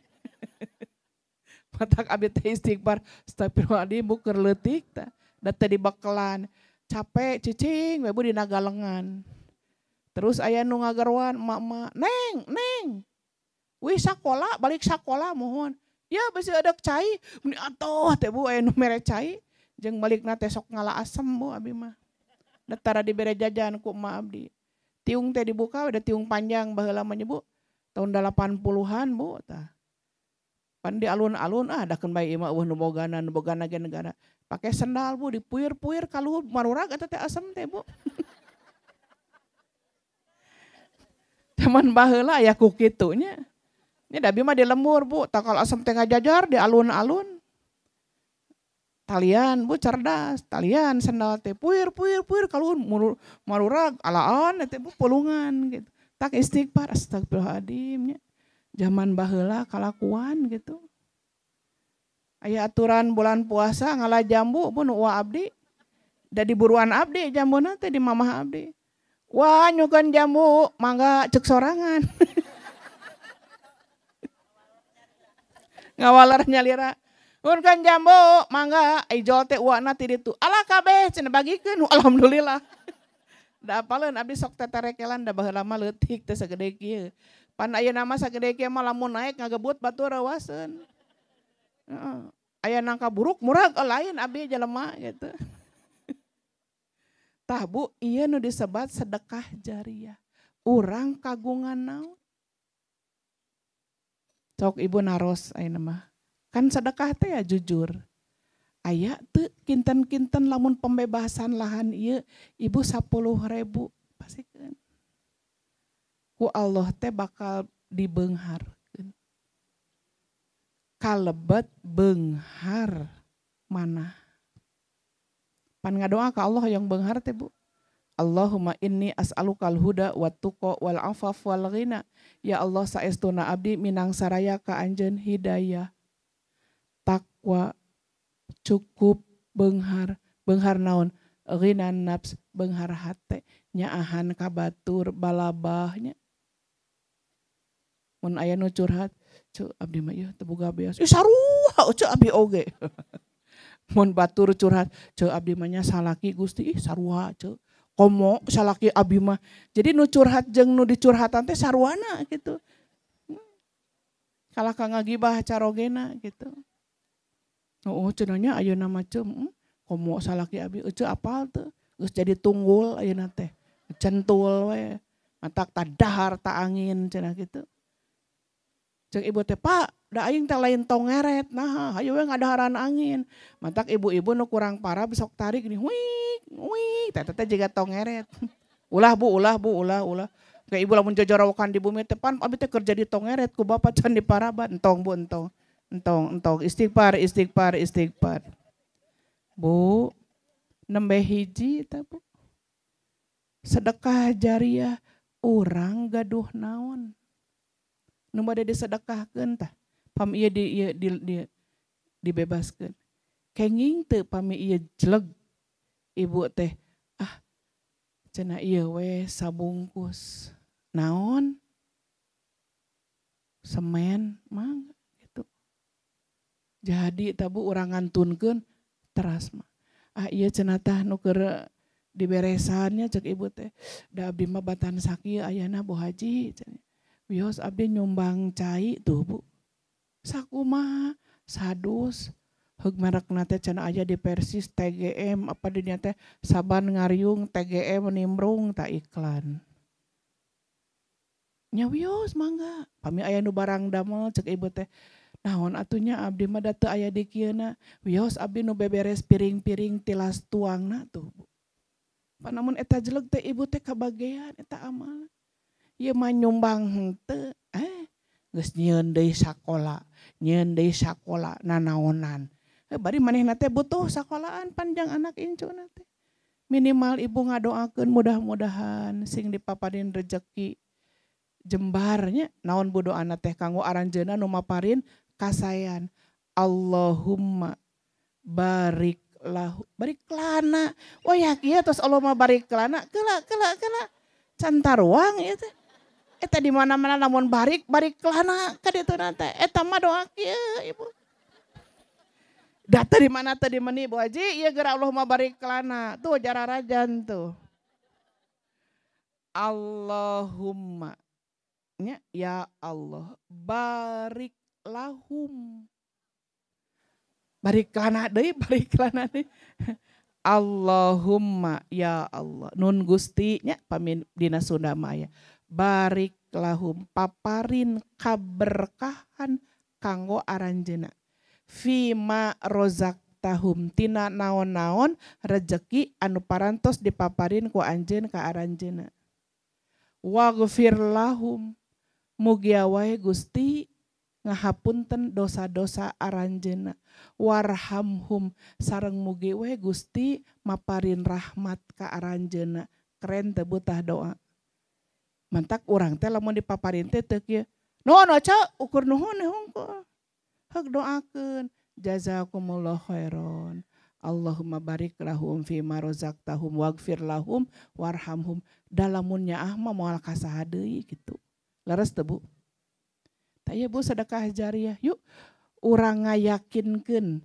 Matak abdi teh istighfar astagfirullahaladzim Bu keur leutik tah da teh dibakelan. Capek cicing we Bu dina galengan. Terus aya nu ngagarwan emak-emak, "Neng. Wih sakola balik sakola mohon." Ya bisi adek cai, mun atoh teh Bu aya nu mere cai. Jeung balikna teh sok ngala asem Bu abi mah. Da tara dibere jajan ku emak abdi. Tiung teh dibuka udah tiung panjang baheula mah Bu. Tahun 80-an Bu tah. Pan di alun-alun dakeun bae ieu mah eueuh nu bogana ge negara. Pake sendal Bu dipuir-puir kaluhur marurag eta teh asem teh Bu. Zaman baheula aya ku kitu nya. Nya da abi mah di lembur Bu, takal asem teh ngajajar di alun-alun. Talian Bu cerdas, talian sendal teh puir kalau marurag alaan teh Bu pulungan gitu. Tak istighfar astagfirullahaladzim nya. Zaman baheula kalakuan gitu. Aya aturan bulan puasa ngalah jambu Bu nu abdi. Da di buruan abdi jambuna teh di mamah abdi. Wah nyukeun jambu mangga cek sorangan. Ngawalar nyalira. Mun kan jambu mangga ijol teh uwana ti ditu. Alah kabeh cenah bagikeun alhamdulillah. Da apaleun abdi sok teterekelan da baheula mah leutik teh sagede kieu. Pan aya nama sagede kieu mah lamun naik ngagebut batur rawaseun. Aya nangka buruk murag lain abdi jelema gitu. Tah Bu, ieu nu disebat sedekah jariah. Urang kagungan naon? Sok ibu naros ayeuna mah. Kan sedekah teh ya jujur. Aya teu kinten-kinten lamun pembebasan lahan ieu ibu 10.000 pasikeun. Ku Allah teh bakal dibeungharkeun. Kalebet beunghar mana? Pan ngadoa ka Allah yang beunghar teh Bu. Allahumma inni as'alukal huda wat tuqa wal afaf wal ghina. Ya Allah saestuna abdi minang saraya ka anjeun hidayah, takwa, cukup, beunghar naon? Ghinan nafs, beunghar hate, nyaahan ka batur balabahnya. Mun aya nu curhat, "Ceu abdi mah ieu teu boga beas." Sarua ceu abdi oge. Mun batur curhat, "Ceu abdi mah nya salaki Gusti, sarua ceu." Komo salaki abdi mah. Jadi nu curhat jeung nu dicurhatan teh saruana gitu. Kalahka ngagibah carogena gitu. Oh cenah nya ayeuna mah ceu komo salaki abdi ceu apal teu. Geus jadi tunggul ayeuna teh. Centul we. Matak tadahar ta angin cenah gitu. Cek ibu teh, "Pak, da aing teh lain tongeret, nah hayu we ngadaharan angin." Mantak ibu-ibu nu kurang parah besok tarik nih, wih, teh jiga tongeret. Ulah Bu. Kayak ibu lamun jojorokan di bumi teh pan abi teh kerja di tongeret ku bapak can di Parabat. Entong Bu, entong. Istighfar. Bu, nembe hiji teh Bu. Sedekah jariah urang gaduh naon? Nu bade disedekahkeun tah pam ieu dibebaskeun. Kenging teu pami ieu jeleg ibu teh cenah ieu we sabungkus. Naon? Semen mangga gitu. Jadi tah Bu urang ngantunkeun teras mah. Ieu cenah tah nu keur diberesannya cek ibu teh. Da abdi mah batan sakieu ayana Bu Haji cenah. Wios abdi nyumbang cai tuh Bu. Sakumaha sadus heug merekna teh cenah aya di Persis TGM apa di dinya teh Saban Ngariung TGM nimbrung tak iklan. Nya wios mangga. Pami aya nu barang damel cek ibu teh. Naon atunya abdi mah da teu aya di kieuna. Wios abdi nu beberes piring-piring tilas tuangna tuh Bu. Panamun eta jeleg teh ibu teh kabagean eta amal. Ieu mah nyumbang henteu, geus nyieun deui sakola nanaonan. Bari manehna teh butuh sakolahan panjang anak incuna teh. Minimal ibu ngadoakeun mudah-mudahan sing dipaparin rezeki jembarnya naon bu doana teh kanggo aranjeunna nu maparin kasayan. Allahumma barik lana. Oh ya kieu tos Allah mah barik lana keula can taruang ieu teh. Eta di mana-mana namun barik lana ka ditu teh. Eta mah doa kieu Ibu. Data di mana tadi meni Bu Haji, ieu geura Allah mah barik lana. Tuh jararajan tuh. Allahumma ya Allah barik lahum. Barik lana deui. Allahumma ya Allah. Nun Gusti nya pamin dina Sunda maya. Barik lahum paparin kaberkahan kanggo aranjeuna. Fima rozak tahum tina naon-naon rezeki anu parantos dipaparin ku anjeun ka aranjeuna. Waghfir lahum mugia wae Gusti ngahapunten dosa-dosa aranjeuna. Warhamhum sareng mugi wae Gusti maparin rahmat ka aranjeuna. Keren teu tah doa. Mantak urang teh lamun dipaparin teh teu kieu. Nuhun aca ukur nuhun hungkul. Heug doakeun jazakumullah khairon. Allahumma barik lahum fima razaqtahum waghfir lahum warhamhum. Dalamun nyaah mah moal kasaha deui gitu. Leres teu Bu? Tah ieu Bu sedekah jariah. Yuk urang ngayakinkeun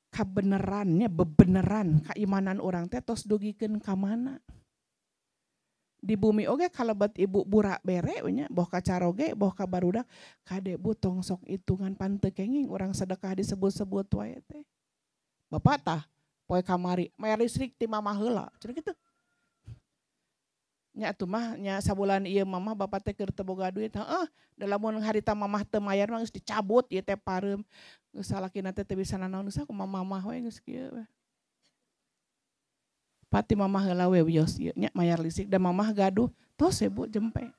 kabenerannya bebeneran keimanan urang teh tos dugikeun ka mana? Di bumi oge kalebet ibu burak bere nya boh kacaroge boh kabarudak kade bu tong sok hitungan pante kenging orang sedekah disebut-sebut wae teh. Bapak tah poe kamari mayar listrik ti mama heula cenah kitu. Nya atuh mah nya sabulan ieu mama bapak teh keur teu boga duit. Heeh, da lamun harita mamah teu mayar mah geus dicabut ieu teh pareum. Geus salakina teh teu bisa nanaon geus kumaha mamah we geus kieu we. Pati mamah heula we wios ieu nya mayar listrik da mamah gaduh tos we Bu jempe.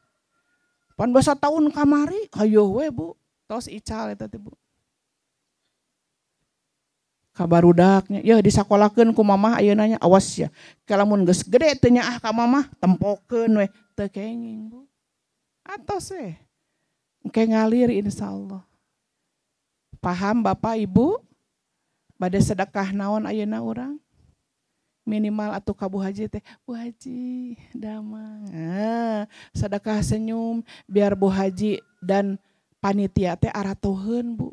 Pan basa tahun kamari hayo we Bu tos ical eta teh Bu. Kabarudaknya ya disakolahkeun ku mamah ayeuna nya awas ya. Kalamun geus gede teu nyaah ka mamah tempokeun we teu kenging Bu. Atos we. Engke ngalir insyaallah. Paham Bapak Ibu? Bade sedekah naon ayeuna urang? Minimal atuh ka Bu Haji teh, Bu Haji damang. Sedekah senyum biar Bu Haji dan panitia teh aratoheun Bu.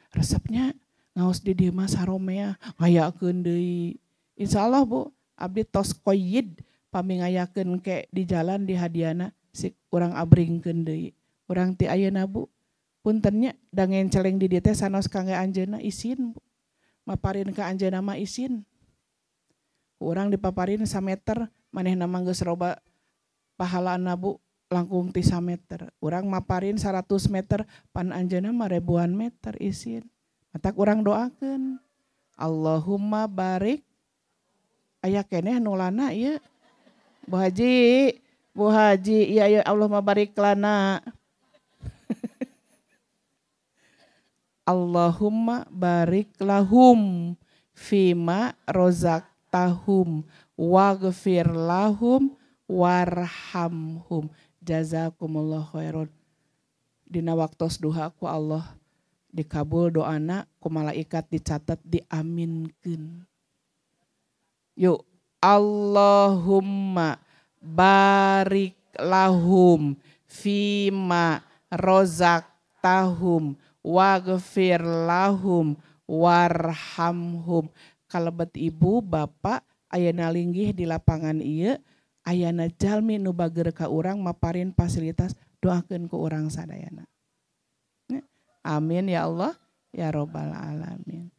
Resepnya ngaos di dieu mah saromea ngayakeun deui. Insyaallah Bu, abdi tos qoyid pami ngayakeun ke di jalan di hadiana sik urang abringkeun deui. Urang ti ayeuna Bu, punten nya da ngenceleng di dieu teh sanos kangge anjeunna isin Bu. Maparin ka anjeunna mah isin. Urang dipaparin 1 meter, manehna mah geus roba pahalana Bu langkung ti 1 meter. Urang maparin 100 meter, pan anjeunna mah ribuan meter isin. Matak urang doakeun. Allahumma barik. Aya keneh nulana ieu. Bu Haji, Bu Haji, iya Allahumma barik lana. Allahumma barik lahum fima rozak tahum waghfir lahum warhamhum jazakumullah khairan. Dina waktos duha ku Allah dikabul doana ku malaikat dicatat diaminkeun. Yuk Allahumma barik lahum fima rozak tahum waghfir lahum warhamhum. Kalebet ibu bapak ayana linggih di lapangan ieu ayana jalmi nu bager ka urang maparin fasilitas doakeun ku urang sadayana. Amin ya Allah ya robbal alamin.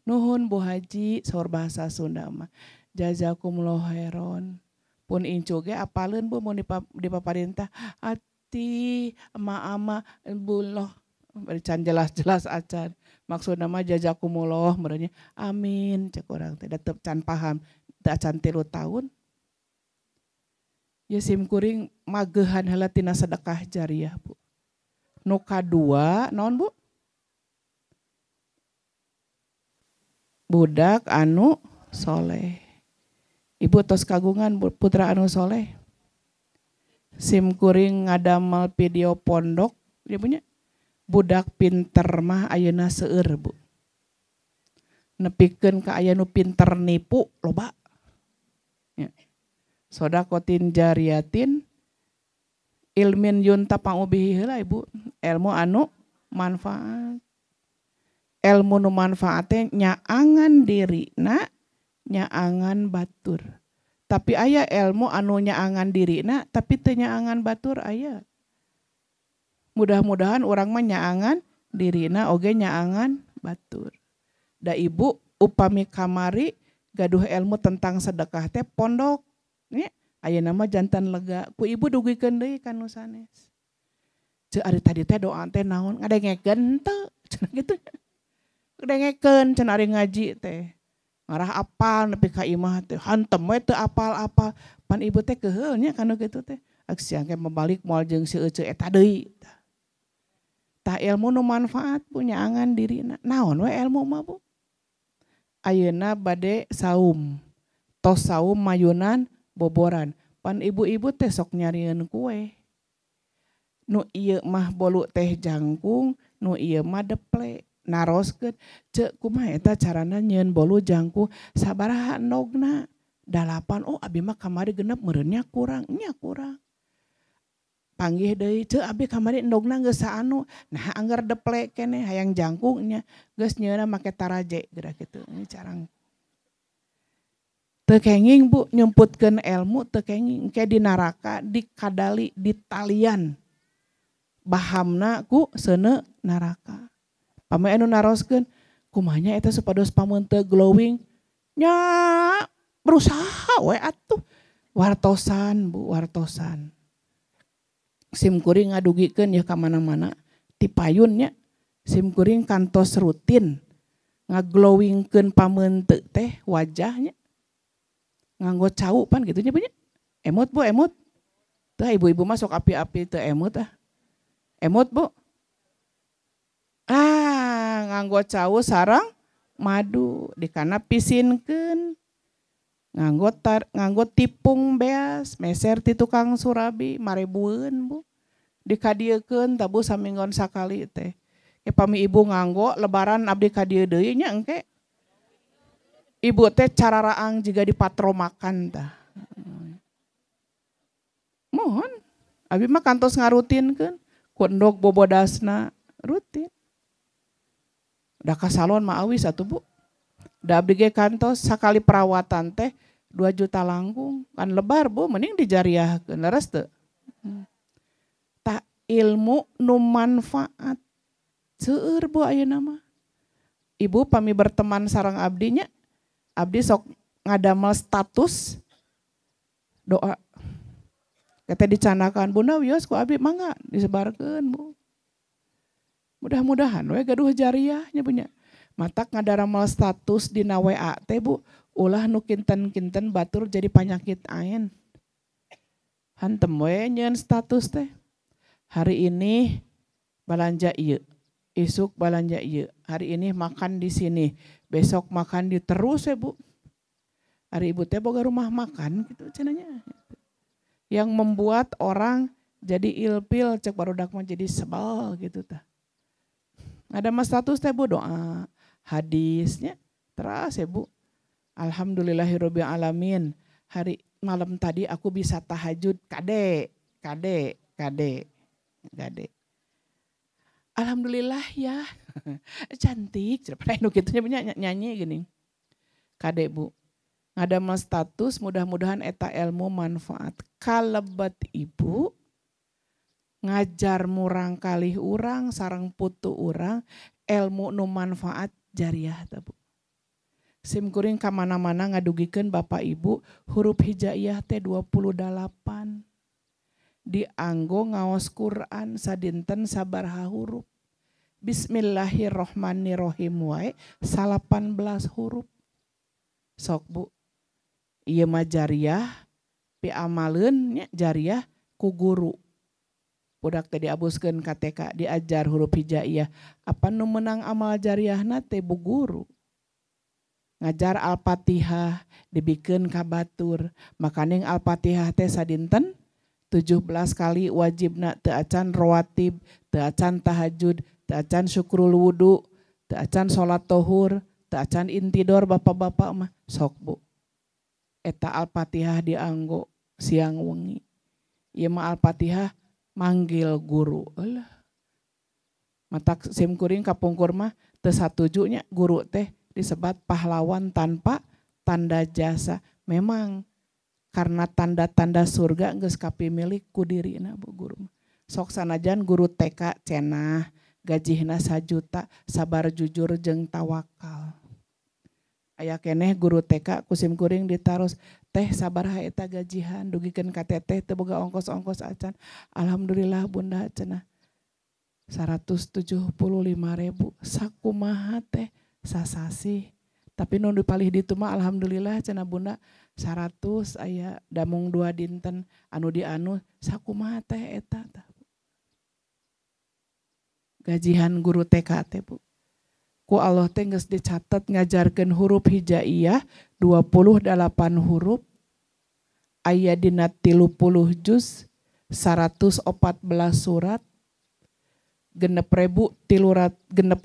Nuhun Bu Haji saur bahasa Sunda mah. Jazakumullah khairon. Pun incu ge apaleun Bu mun dipaparintah ati ama-ama bullah bari can jelas-jelas acan. Maksudna mah jazakumullah merenya amin cek urang teh da teu can paham da acan 3 tahun. Ya sim kuring magehan heula tina sedekah jariah Bu. Nu kadua naon Bu? Budak anu soleh. Ibu tos kagungan putra anu soleh. Sim kuring ngadamel video pondok dia punya. Budak pinter mah ayeuna seueur Bu. Nepikeun ka aya nu pinter nipu loba. Ya. Sodakotin jariatin ilmin yuntafa'u bihi heula Ibu. Ilmu anu manfaat. Ilmu nu manfaat teh nyaangan dirina, nyaangan batur. Tapi aya ilmu anu nyaangan dirina tapi teu nyaangan batur aya. Mudah-mudahan orang mah nyaangan dirina oge nyaangan batur. Da ibu upami kamari gaduh ilmu tentang sedekah teh pondok. Nya ayeuna mah jantan lega. Ku ibu dugikeun deui ka nu sanes. Ceu ari tadi teh doa teh naon ngadengekeun teu cenah kitu. Ngadengekeun cenah ari ngaji teh. Ngarah apal nepi ka imah teh hantem we teu apal-apal. Pan ibu teh keheul nya kana kitu teh. Ak siang ke membalik moal jeung si ece eta deui. Tah ilmu nu manfaat punya angan dirina. Naon we ilmu mah Bu? Ayeuna bade saum. Tos saum mayunan boboran. Pan ibu-ibu teh sok nyarieun kue. Nu ieu mah bolu teh jangkung, nu ieu mah deple. Naroskeun ceuk kumaha eta carana nyieun bolu jangkung sabaraha endogna? 8. Oh abi mah kamari genep meureunnya kurang. Nya kurang. Panggih deui ceuk abi kamari endogna geus saanu. Nah anggar deple keneh hayang jangkungnya geus nyieunna make taraje geura kitu. Ini carang. Tekenging Bu nyemputkeun ilmu tekenging kayak di naraka dikadali di talian bahamna ku seuneu naraka. Pame anu naroskeun kumanya eta supados pamun teu glowing nya berusaha we atuh wartosan Bu wartosan. Sim kuring ngadugikeun ya ka mana-mana ti payunnya sim kuring kantos rutin ngaglowingkeun pamun teu teh wajahnya nganggo cau pan gitu nya banyak. Emot Bu emot. Tah ibu-ibu masuk api-api teu emot ah. Emot Bu. Nganggo cau sarang madu dikana pisinkeun. Nganggo tipung beas meser ti tukang surabi marebueun Bu. Dikadiekeun tabu saminggon sakali teh. Pami ibu nganggo lebaran abdi ka dieu deui nya engke. Ibu teh cararaang juga dipatromakan tah. Mohon. Abi mah kantos ngarutinkeun. Ku endog bobodasna rutin. Da ka salon mah awis atuh Bu. Da abdi ge kantos sakali perawatan teh 2 juta langkung. Kan lebar Bu, mending dijariahkeun. Leres teu? Tah ilmu nu manfaat. Seueur Bu ayeuna mah. Ibu pami berteman sareng abdinya, abdi sok ngadamel status doa. Kata dicanakan Bunda wios ku abdi mangga disebarkeun Bu. Mudah-mudahan we gaduh jariahnya punya. Matak ngadaramel status dina WA teh Bu, ulah nu kinten-kinten batur jadi penyakit ain. Hantem we nyeun status teh. Hari ini balanja ieu, isuk balanja ieu. Hari ini makan di sini, besok makan di terus ya Bu. Hari ibu teh boga rumah makan gitu cenanya. Yang membuat orang jadi ilpil cek barudak mah jadi sebel gitu tah. Ada mas status teh Bu doa hadisnya terus ya Bu. Alhamdulillahirabbil alamin. Hari malam tadi aku bisa tahajud kade. Alhamdulillah ya. Cantik, pada anu kitu nya nyanyi gini. Kade Bu. Ngadamel status mudah-mudahan eta ilmu manfaat. Kalebet ibu ngajar murang kalih urang sareng putu urang ilmu nu manfaat jariah ta Bu. Sim kuring ka mana-mana ngadugikeun Bapak Ibu huruf hijaiyah teh 28. Dianggo ngaos Quran sadinten sabaraha huruf. Bismillahirrohmanirrohim wae 18 huruf. Sok Bu. Ieu mah jariah pi amaleun nya jariah ku guru. Budak teh diabuskeun ka TK diajar huruf hijaiyah. Apa nu menang amal jariahna teh Bu guru. Ngajar Al-Fatihah dibikeun ka batur. Makaning Al-Fatihah teh sadinten 17 kali wajibna teu acan rawatib, teu acan tahajud, teu acan syukrul wudu, teu acan salat tohur, teu acan intidor bapak-bapak mah sok Bu. Eta Al-Fatihah dianggo siang wengi. Ieu mah Al-Fatihah manggil guru. Alah. Matak sim kuring kapungkur mah teu satuju nya guru teh disebat pahlawan tanpa tanda jasa. Memang karena tanda-tanda surga geus kapimilik ku dirina Bu guru. Sok sanajan guru TK cenah gajihna 1 juta sabar jujur jeung tawakal. Aya keneh guru TK kusim kuring ditaros teh sabaraha eta gajihan dugikeun ka teteh teu boga ongkos-ongkos acan. Alhamdulillah Bunda cenah 175.000 sakumaha teh sasasi. Tapi nu dipalih ditu mah alhamdulillah cenah Bunda 100 aya damung 2 dinten anu dianu sakumaha teh eta tah. Gajihan guru TK teh Bu. Ku Allah teh geus dicatet ngajarkeun huruf hijaiyah 28 huruf aya dina 30 juz 114 surat 6.230 genep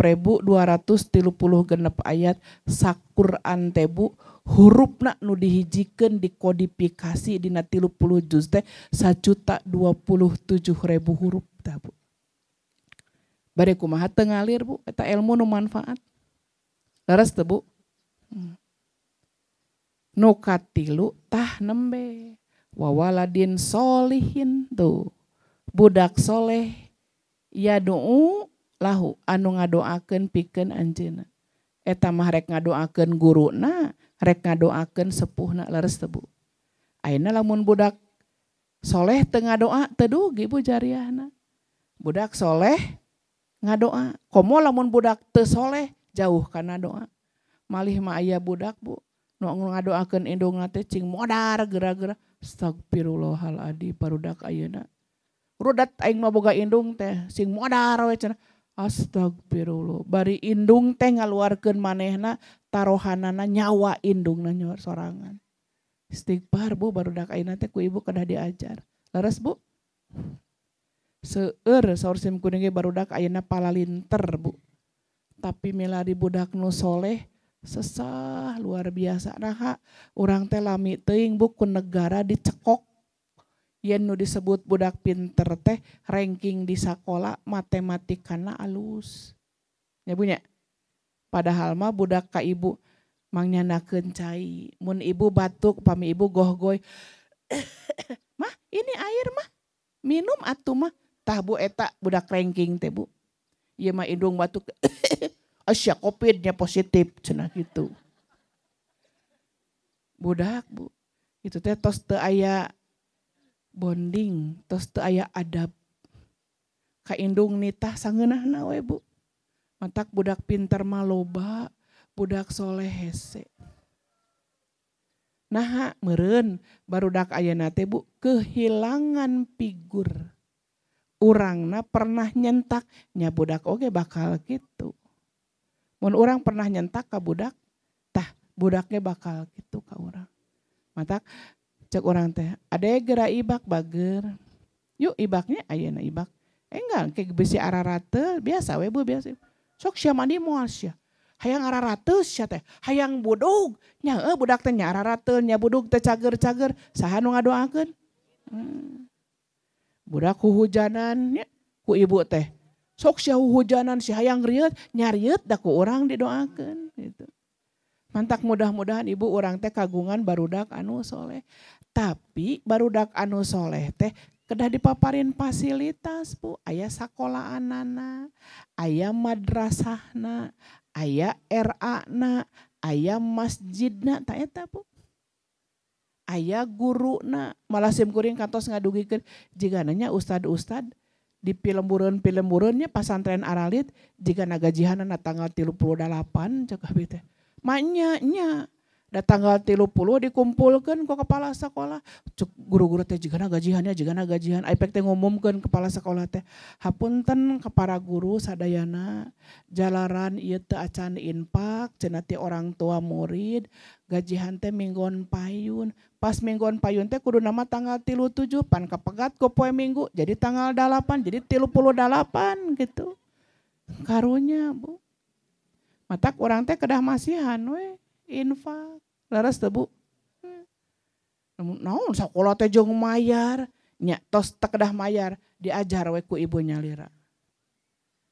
ayat saquran teh Bu hurufna nu dihijikeun dikodifikasi dina 30 juz teh 1.027.000 huruf tah Bu. Bade kumaha teu ngalir Bu eta ilmu nu manfaat. Leres teu Bu? Nu katilu tah nembe wawaladin solihin tuh budak soleh ya doa lahu anu ngadoakeun pikeun anjeunna. Eta mah rek ngadoakeun guruna, rek ngadoakeun sepuhna leres teu Bu. Ayeuna lamun budak soleh teu ngadoa teu dugi Bu jariahna. Budak soleh ngadoa, komo lamun budak teu soleh jauh kana doa. Malih mah aya budak Bu, nu ngadoakeun indungna teh cing modar geura-geura. Astagfirullahaladzim barudak ayeuna. Rudat aing mah boga indung teh sing modar we cenah. Astagfirullah. Bari indung teh ngaluarkeun manehna tarohanana nyawa indungna nyawa sorangan. Istighfar Bu barudak ayeuna teh ku ibu kedah diajar. Leres Bu? Seueur saur sim kuning ge barudak ayeuna palalinter Bu. Tapi milari budak nu soleh sesah luar biasa. Nah urang teh lami teuing Bu ku negara dicekok. Yen nu disebut budak pinter teh ranking di sakola matematikana alus. Ya Bu nya. Padahal mah budak ka ibu mangyanakeun cai. Mun ibu batuk pami ibu gohgoy. Mah ini air mah. Minum atuh mah. Tah Bu eta budak ranking teh Bu. Ieu mah indung batuk. Asya COVID-nya positif cenah gitu. Budak Bu. Itu teh tos teu aya bonding, tos teu aya adab. Ka indung nitah sangeunahna we Bu. Matak budak pinter mah loba, budak soleh hese. Nah meureun barudak ayeuna teh Bu kehilangan figur. Urangna pernah nyentak nya budak oge bakal kitu. Mun urang pernah nyentak ka budak, tah budaknya bakal kitu ka urang. Matak cek orang teh, ade geura ibak bager. Yuk ibaknya ayeuna ibak. Enggak ke besi ararateul biasa we Bu biasa. Sok sia mandi moal sia. Hayang ararateul sia teh, hayang budug. Nya budak teh nya ararateul nya budug teh cager-cager, saha nu ngadoakeun? Budak huhujanan nya ku ibu teh. Sok sia huhujanan si hayang rieut, nya rieut da ku urang didoakeun gitu. Mantak mudah-mudahan ibu urang teh kagungan barudak anu soleh. Tapi barudak anu soleh teh kedah dipaparin fasilitas Bu. Aya sakolaanana, aya madrasahna, aya RA-na, aya masjidna, tak eta Bu. Aya guruna, malah sim kuring kantos ngadugikeun jigananya ustad-ustad di pilembureun-pilembureunnya pasantren Aralit jigana gajihanna tanggal 38 cek abi teh. Manya nya da tanggal 30 dikumpulkeun ku kepala sekolah. Cuk guru-guru teh jigana gajihan aipek teh ngumumkeun kepala sekolah teh. Hapunten ka para guru sadayana jalaran ieu teu acan infak cenah ti orang tua murid gajihan teh minggon payun. Pas minggon payun teh kudu nama tanggal 37 pan kapegat ku poe Minggu jadi tanggal 8 jadi 38 gitu. Karunya Bu. Matak orang teh kedah masihan we infak. Laras teu Bu? Naon sakola teh jeung mayar, nya tos teu kedah mayar, diajar we ku ibu nyalira.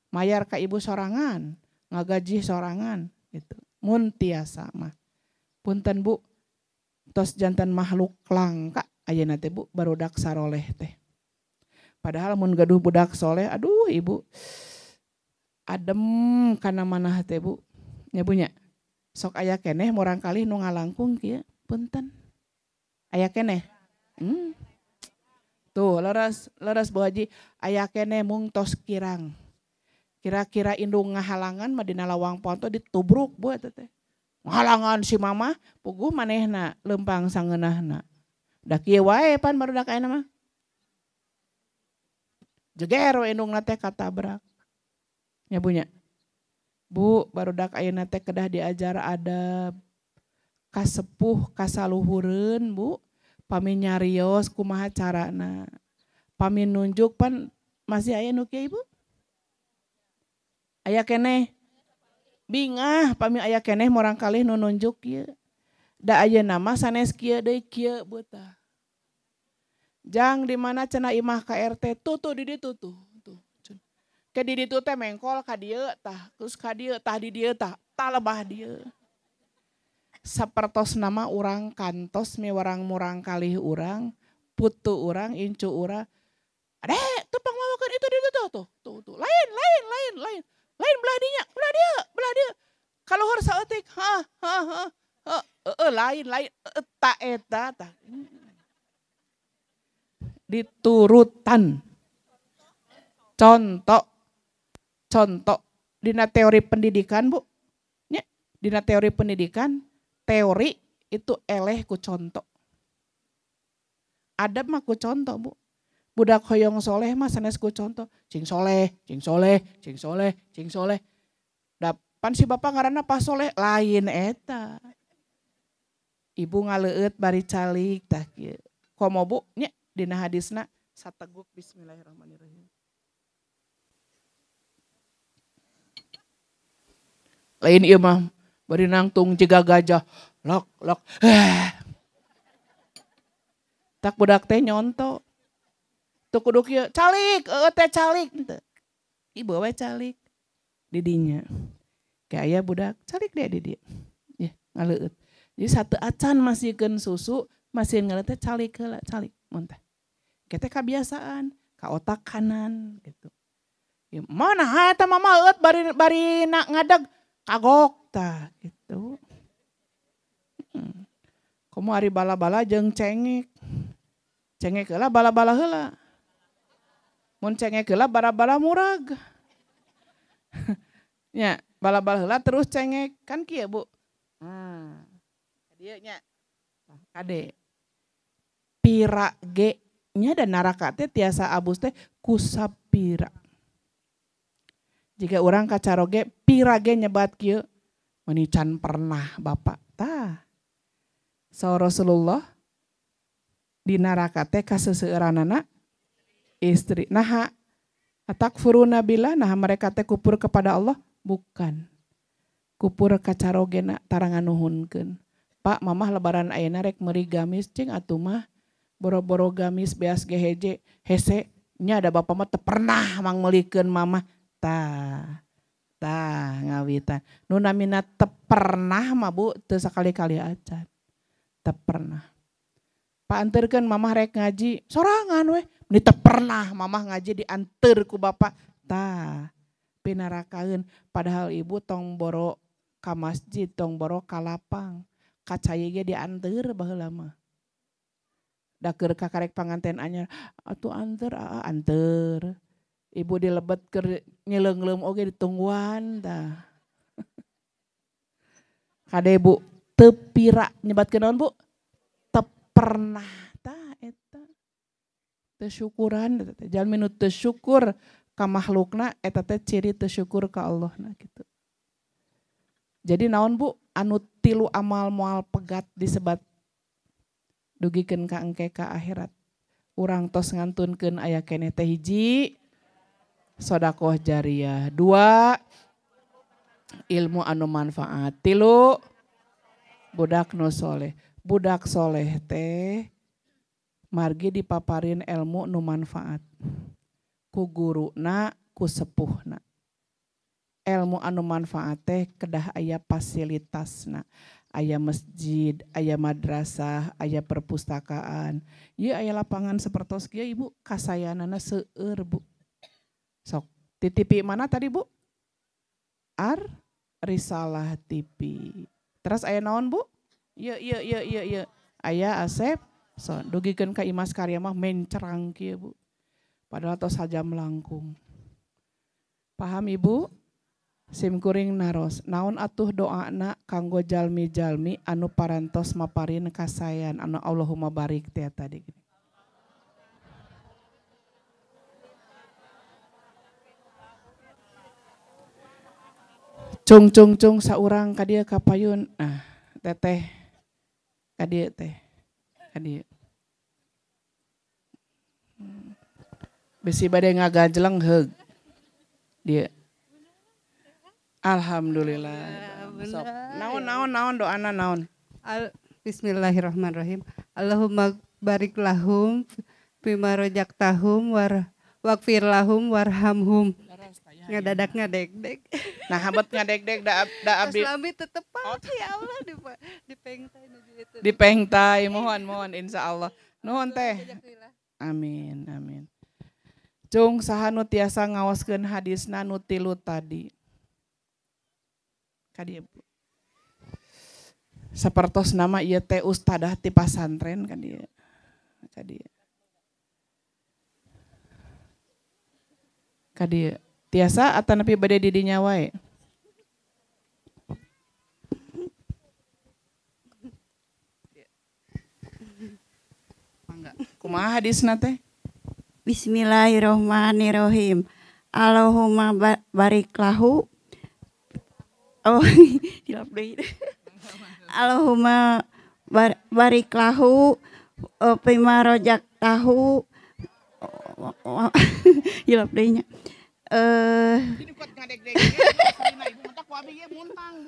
Mayar ka ibu sorangan, ngagaji sorangan gitu. Mun tiasa mah. Punten Bu, tos jantan makhluk langka ayeuna teh Bu barudak saroleh teh. Padahal mun gaduh budak soleh, aduh ibu adem kana manah teh Bu. Nya Bu nya. Sok aya keneh murang kalih nu ngalangkung kieu punten. Aya keneh. Tuh leres Bu Haji aya keneh mung tos kirang. Kira-kira indung ngahalangan mah dina lawang ponto ditubruk Bu eta teh. Ngahalangan si mama puguh manehna lempang sangeunahna. Da kieu wae pan barudak ayeuna mah. Jeger we indungna teh katabrak. Nya Bu nya. Bu barudak ayeuna teh kedah diajar adab kasepuh kasaluhureun Bu pami nyarios kumaha carana pami nunjuk pan masih aya nu kieu Ibu aya keneh bingah pami aya keneh morang kalih nu nunjuk kieu da ayeuna mah sanes kieu deui kieu Bu tah jang di mana cenah imah ka RT tuh di ditu tuh ke di ditu teh mengkol ka dieu tah terus ka dieu tah di dieu tah lebah dieu sapertos nama urang kantos miwarang murang kalih urang putu urang incu urang adek tuh pangmawakan itu tuh lain belah dia kalau harus saeutik lain tak eta tah diturutan contoh dina teori pendidikan Bu nya dina teori pendidikan teori itu eleh ku contoh adab mah ku contoh Bu budak hoyong soleh mah sanes ku contoh cing soleh dapan si bapak ngaranna pas soleh lain eta ibu ngaleueut bari calik tah kieu komo Bu nya dina hadisna sateguk bismillahirrahmanirrahim lain ieu mah bari nangtung jiga gajah lok tak budak teh nyonto tuh kudu kieu calik teh calik ibu we calik di dinya kayak aya budak calik deh di dieu ya ngaleueut jadi satu acan masihkeun susu masih ngaleueut teh calik heula calik mun teh kita kebiasaan ka otak kanan gitu ya mana eta mama eut bari ngadeg kagok tah gitu komo ari bala-bala jeung cengek heula bala-bala heula mun cengek heula bara-bara murag nya bala-bala heula terus cengek kan kieu Bu dieu nya kade pira ge nya dan naraka teh tiasa abus teh kusapira jika orang kacaroge pira ge nyebat kieu meni can pernah Bapak tah saur Rasulullah di neraka teh kaseseueuranana istri naha atakfuruna billah nah mereka teh kupur kepada Allah bukan kupur kacarogena tarangan nuhunkeun Pak mamah lebaran ayeuna rek meuri gamis cing atuh mah boro-boro gamis beas ge hese nya ada bapak mah teu pernah mang meulikeun mamah tah ngawitan nu namina teu pernah mah Bu teu sakali-kali acan teu pernah Pak anterkeun mamah rek ngaji sorangan we mun teu pernah mamah ngaji dianteur ku bapak tah pinarakaeun padahal ibu tong boro ka masjid tong boro ka lapang kacai ge dianteur baheula mah da keur kakarek panganten anyar atuh anteur ibu dilebet keur nyeleungleum oge ditungguan tah kade Bu teu pira nyebatkeun naon Bu teu pernah tah eta teu syukuran jalmi nu teu syukur ka makhlukna eta teh ciri teu syukur ka Allahna gitu jadi naon Bu anu tilu amal moal pegat disebat dugikeun ka engke ka akhirat urang tos ngantunkeun aya keneh teh hiji sedekah jariyah 2 ilmu anu manfaat 3 budak nu soleh budak soleh teh margi dipaparin ilmu nu manfaat ku guruna ku sepuhna ilmu anu manfaat teh kedah aya fasilitasna aya masjid, aya madrasah, aya perpustakaan. Ieu aya lapangan sapertos kieu Ibu, kasayanana seueur Bu. Sok, di TV mana tadi Bu? Risalah TV. Terus aya naon Bu? Ieu. Aya Asep, so dugikeun ka Imas Karya mah mencerang kieu Bu. Padahal tos sajam langkung. Paham Ibu? Simkuring naros, naon atuh doana kanggo jalmi-jalmi anu parantos maparin kasayan anu Allahumma barik teh tadi. Cung saurang ka dieu ka payun. Teteh ka dieu teh. Ka dieu. Bisi bade ngagajleng heug. Dieu. Alhamdulillah. Sok. Naon doana naon? Bismillahirrahmanirrahim. Allahumma barik lahum bima rojaktahum wakfir lahum warhamhum ngadadak ngadek-dek. Nah habat ngadek-dek da abdi. Pas lami tetep ya Allah dipengtai nu gitu. Dipengtai mohon insyaallah. Nuhun teh. Amin. Cung saha nu tiasa ngawaskeun hadisna nu tilu tadi. Kadieu Bu. Sapertos nama ieu teh ustadah ti pasantren kan dia. Kadieu. Tiasa atanapi bade di dinya wae. Kumaha hadisna teh? Bismillahirrohmanirrohim. Allahumma barik lahu. Oh, Allahumma barik lahu bima rojak tahu. Hilap dehnya. Ini kuat ngadek-dek. Sarina ibu mata ku abi ge muntang.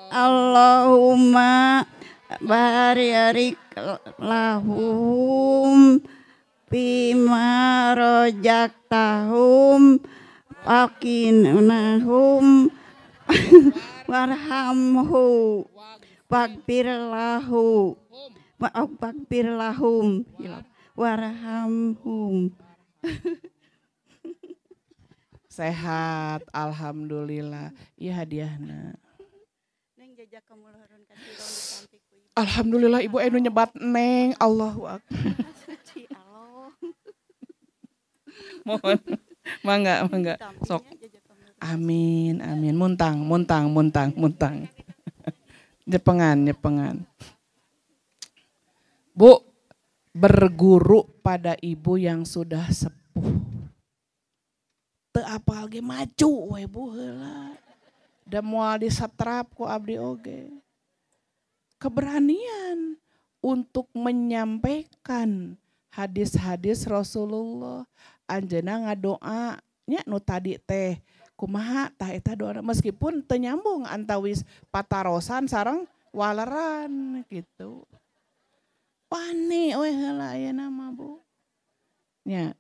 Allahumma barik lahum bima rojak tahum wakinahum warhamhu waghfir lahum warhamhum. Sehat, alhamdulillah. Iya hadiahna. Alhamdulillah ibu enu nyebat neng. Allahu akbar. Mohon. Mangga. Sok. Amin. Muntang. Nyepengan. Bu, berguru pada ibu yang sudah sepuh. Teu apal ge maju we Bu heula. Da moal disatrap ku abdi oge. Keberanian untuk menyampaikan hadis-hadis Rasulullah. Anjeunna ngadoa nya nu tadi teh kumaha tah eta doa meskipun teu nyambung antawis patarosan sareng waleran gitu. Wani we heula ayeuna mah Bu. Nya.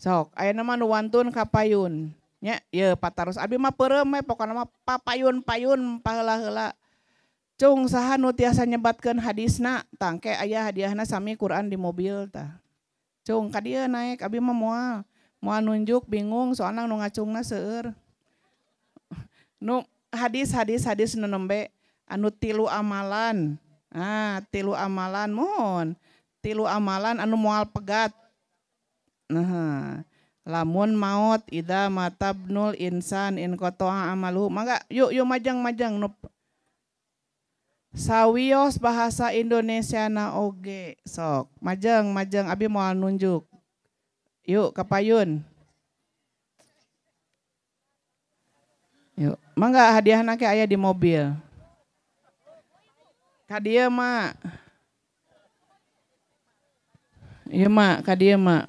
Sok ayeuna mah nu wantun kapayun. Nya ye pataros abi mah peureum we pokona mah papayun-payun paheula-heula. Cung saha nu tiasa nyebatkeun hadisna tangke aya hadiahna sami Quran di mobil tah. Cung ka dieu naik abi mah moal nunjuk bingung soalna nu ngacungna seueur. Nu hadis nu nembe anu tilu amalan. Tilu amalan mohon. Tilu amalan anu moal pegat. Nah, lamun maut ida matabnul insan in qata'a amalu. Mangga yuk majang nu sawios bahasa Indonesia na oge. Sok, majang abi moal nunjuk. Yuk kapayun. Yuk, mangga hadiahna ke aya di mobil. Ka dieu mak. Ieu mak, ka dieu mak.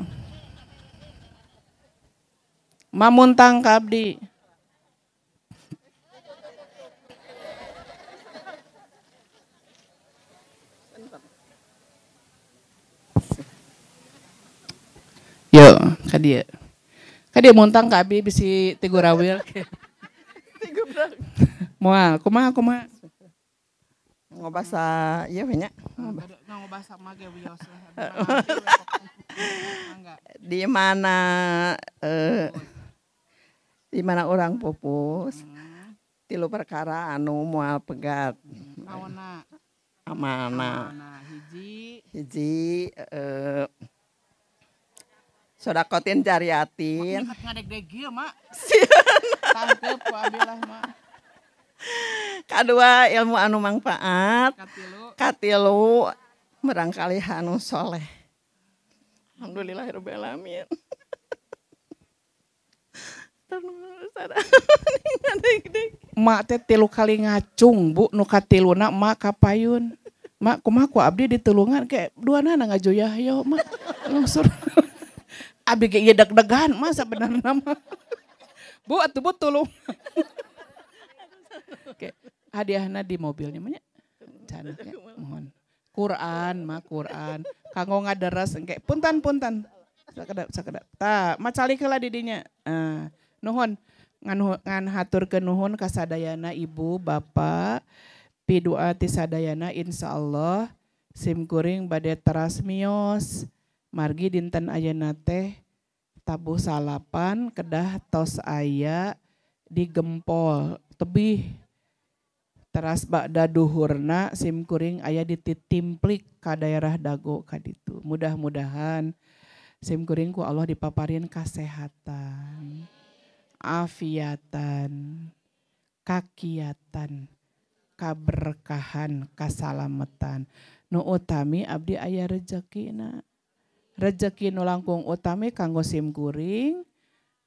Mamuntang ka abdi. Yo, ka dieu. Ka dieu muntang ka abdi bisi tigurawil. Moal, kumaha? Ngobasa ieu we nya. Ngobasa mah ge wios. Di mana orang pupus. Tilu perkara anu moal pegat. Naonna? Amanah. Hiji sodakotin jariatin. Ngadeg-deg ieu mak. Tangkep ku abi lah mak. Kadua ilmu anu manfaat. Katilu barangkali anu soleh. Alhamdulillahirabbil alamin. Mak teh 3 kali ngacung Bu, nu katiluna mak kapayun. Mak kumaha ku abdi ditulungan kayak duana ngajoyah yo mak. Langsung. Abi ge ieu deg-degan mah sabenerna mah. Bu atuh Bu tulung. Oke, hadiahna di mobilnya mah nya. Mohon. Quran. Kanggo ngaderes engke punten. Sakedap. Tah macalikeula didinya. Nuhun ngan haturkeun nuhun ka sadayana ibu bapak pidua ti sadayana insyaallah sim kuring bade teras miyos margi dinten ayeuna teh tabuh salapan kedah tos aya di Gempol tebih teras bakda duhurna sim kuring aya di Titimplik ka daerah Dago kaditu. Mudah-mudahan sim kuring ku Allah dipaparin kasehatan, afiatan, kakiatan, kaberkahan, kasalamatan. Nu utami abdi aya rezekina. Rezeki nu langkung utami kanggo sim kuring,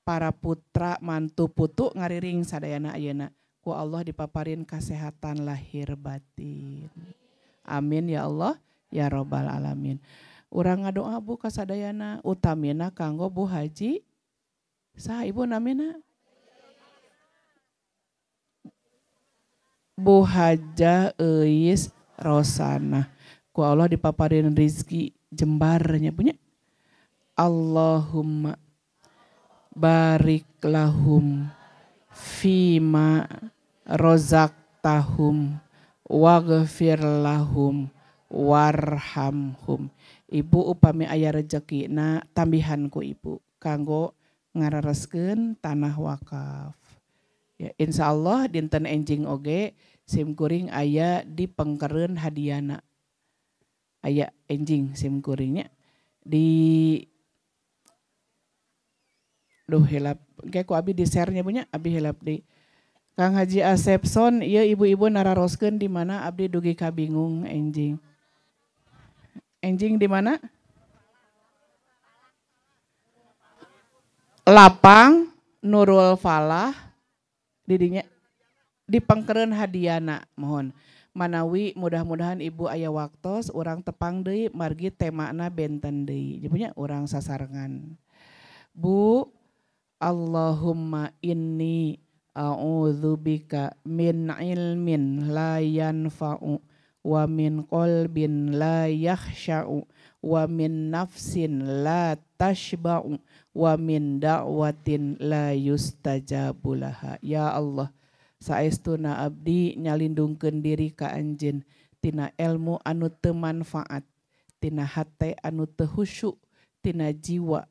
para putra mantu putu ngariring sadayana ayeuna. Ku Allah dipaparin kasehatan lahir batin. Amin ya Allah ya robbal alamin. Urang ngadoa bu kasadayana utamina kanggo Bu Haji. Saha ibu namina? Bu Haja Eis Rosana. Ku Allah dipaparin rizki jembarnya punya. Allahumma barik lahum fima rozaktahum waghfir lahum warhamhum. Ibu upami aya rezekina tambihan ku ibu kanggo ngarareskeun tanah wakaf. Ya, insyaallah dinten enjing oge sim kuring aya di pengkereun hadiana. Aya enjing sim kuringnya di hilap kayak ku abi di share-nya punya abi hilap di Kang Haji Asepson ieu ibu-ibu nararoskeun di mana abdi dugi kabingung enjing. Enjing di mana? Lapang Nurul Falah didinya di pengkereun hadiana mohon. Manawi mudah-mudahan ibu aya waktos urang tepang deui margi temana benten deui. Punya urang sasarengan. Bu Allahumma inni a'udzubika min ilmin la yanfa'u wa min qalbin la yakhsha'u wa min nafsin la tashba'u wa min da'watin la yustajabu laha. Ya Allah, saestuna abdi nyalindungkeun diri ka anjeun tina ilmu anu teu manfaat, tina hate anu teu khusyuk, tina jiwa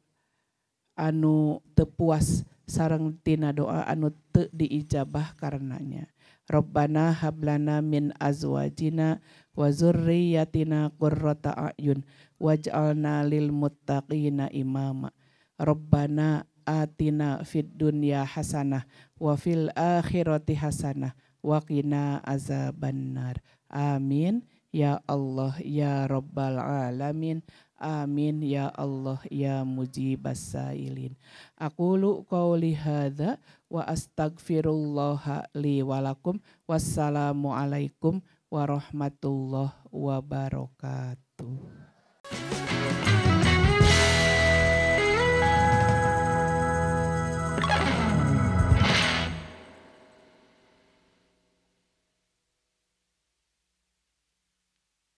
anu teu puas sareng tina doa anu teu diijabah karenanya. Rabbana hablana min azwajina wa dzurriyyatina qurrata a'yun waj'alna lil muttaqina imama. Rabbana atina fid dunya hasanah wa fil akhirati hasanah wa qina azabannar. Amin ya Allah ya rabbal alamin. Amin ya Allah ya mujibas sailin. Aqulu qauli hadza wa astaghfirullah li wa lakum. Wassalamu alaikum warahmatullahi wabarakatuh.